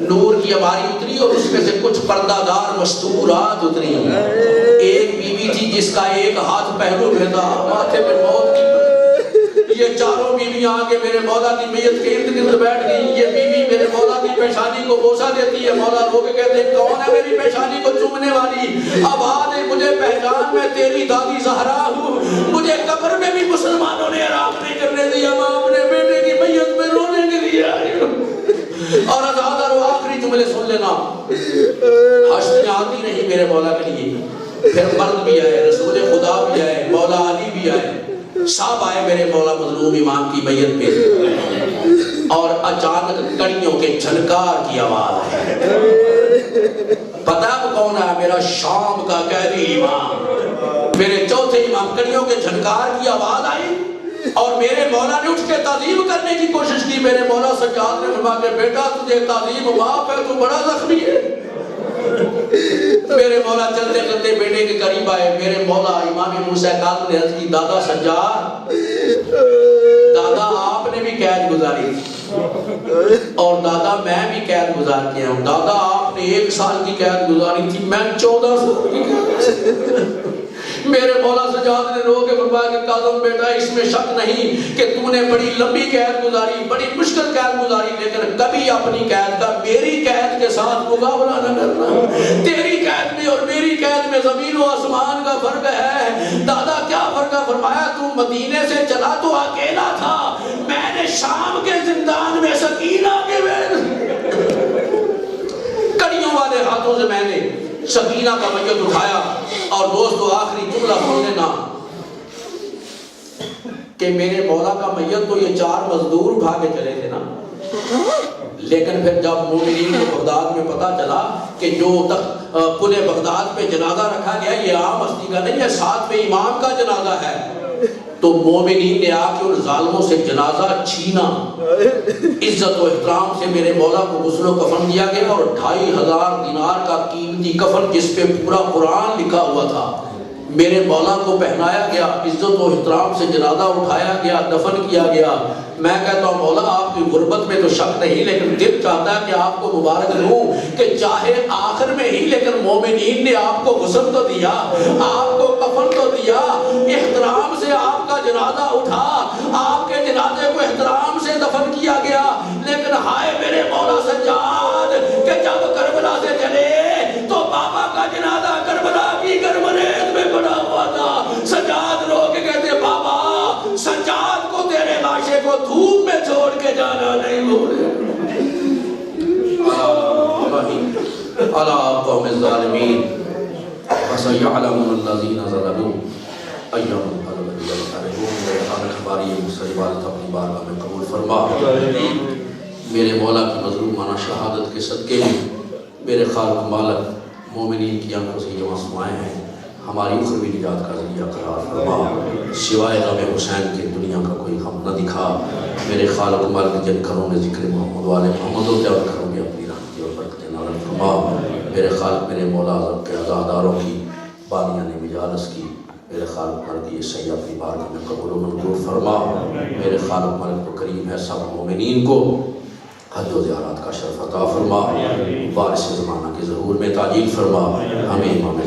[SPEAKER 1] نور کی ہماری اتری، اور اس میں سے کچھ پردہ دار مستورات اتری۔ ایک بیوی تھی جس کا ایک ہاتھ پہلو میں تھا، ماتھے میں موت کی، یہ چاروں بیویاں آ کے میرے مولا کی میت کے ارد گرد بیٹھ گئی۔ یہ بیوی میرے مولا کی پیشانی کو بوسہ دیتی ہے، مولا رو کے کہتے ہیں کون ہے میری پیشانی کو چومنے والی؟ آواز ہے مجھے پہچان، میں تیری دادی زہرا ہوں، مجھے قبر میں بھی مسلمانوں نے آرام نہیں کرنے دیا، ماں اپنے بیٹے کی میت میں رونے کے لیے آئی۔ اور آزاد اور آخری جملے سن لینا، ہشتیں آتی نہیں میرے مولا کے لیے، پھر مرد بھی آئے، رسول خدا بھی آئے، مولا علی بھی آئے، سب آئے میرے مولا مظلوم امام کی میت پہ، اور اچانک کڑیوں کے جھنکار کی آواز ہے۔ پتہ اب کون ہے؟ میرا شام کا قیدی امام، میرے چوتھے امام۔ کڑیوں کے جھنکار کی آواز آئی اور میرے مولا نے اٹھ کے تعظیم کرنے کی کوشش کی۔ میرے مولا سجاد نے فرمایا کہ بیٹا تجھے تعظیم معاف ہے، تو بڑا زخمی ہے۔ میرے مولا چلتے چلتے بیٹے کے قریب آئے، میرے مولا امام موسیٰ کاظم نے عرض کی دادا سجاد، دادا آپ نے بھی قید گزاری اور دادا میں بھی قید گزار کیا ہوں، دادا آپ نے 1 سال کی قید گزاری تھی، میں 14 سال کی قید۔ میرے مولا سجاد نے رو کے فرمایا کہ کاظم بیٹا اس میں شک نہیں کہ تو نے بڑی لمبی قید گزاری، بڑی مشکل قید گزاری، لیکن کبھی اپنی قید کا میری قید کے ساتھ مقابلہ نہ کرنا۔ تیری قید میں اور میری قید میں زمین و آسمان کا فرق ہے۔ دادا کیا فرق ہے؟ فرمایا تو مدینے سے چلا تو اکیلا تھا، میں نے شام کے زندان میں سکینہ کے کڑیوں والے ہاتھوں سے میں نے سکینہ کا میت اٹھایا۔ اور دوستو آخری جملہ سن لینا کہ میرے مولا کا میت تو یہ 4 مزدور اٹھا کے چلے تھے نا، لیکن پھر جب مومنین کو بغداد میں پتا چلا کہ جو پلے بغداد پہ جنازہ رکھا گیا یہ عام ہستی کا نہیں ہے، 7ویں امام کا جنازہ ہے، تو مومنین نے آ کے ان ظالموں سے جنازہ چھینا۔ عزت و احترام سے میرے مولا کو غسل و کفن دیا گیا، اور 2500 دینار کا قیمتی کفن جس پہ پورا قرآن لکھا ہوا تھا میرے مولا کو پہنایا گیا، عزت و احترام سے جنازہ اٹھایا گیا، دفن کیا گیا۔ میں کہتا ہوں مولا آپ کی غربت میں تو شک نہیں، لیکن دل چاہتا ہے کہ آپ کو مبارک دوں کہ چاہے آخر میں ہی، لیکن مومنین نے آپ کو غسل تو دیا، آپ کو کفن تو دیا، احترام سے آپ کا جنازہ اٹھا، آپ کے جنازے کو احترام سے دفن کیا گیا۔ لیکن ہائے میرے مولا سجاد کہ جب کربلا سے چلے تو بابا کا جنازہ کربلا کی گرمریز میں پڑا ہوا تھا۔ سجاد رو کے کہتے بابا سجاد کو تیرے لاشے کو دھوپ میں چھوڑ کے جانا نہیں بھولے۔ الا قوم الظالمین فسيعلمون الذين ظلموا أي منقلب ينقلبون۔ ہماری مسلم والد اپنی بارگاہ میں قبول فرما۔ میرے مولا کی مظلومانہ شہادت کے صدقے میں میرے خالق مالک مومنین کی آنکھوں سے جو آنسوائیں ہیں ہماری اخروی نجات کا ذریعہ قرار فرما۔ سوائے غم حسین کے دنیا کا کوئی غم نہ دکھا۔ میرے خالق مالک جن گھروں نے ذکر محمد والے محمد ہوتے اور گھروں میں اپنی رحمتی اور برکت نازل فرما۔ میرے خالق میرے مولا اعظم کے عزاداروں کی بانیان مجالس کی میرے خالق مالک یہ صحیح اپنی بارگاہ میں قبول و منظور فرما۔ میرے خالق مالک کو کریم ہے سب مومنین کو حج و زیارات کا شرف عطا فرما۔ وارث زمانہ کے ظہور میں تعجیل فرما۔ ہمیں امام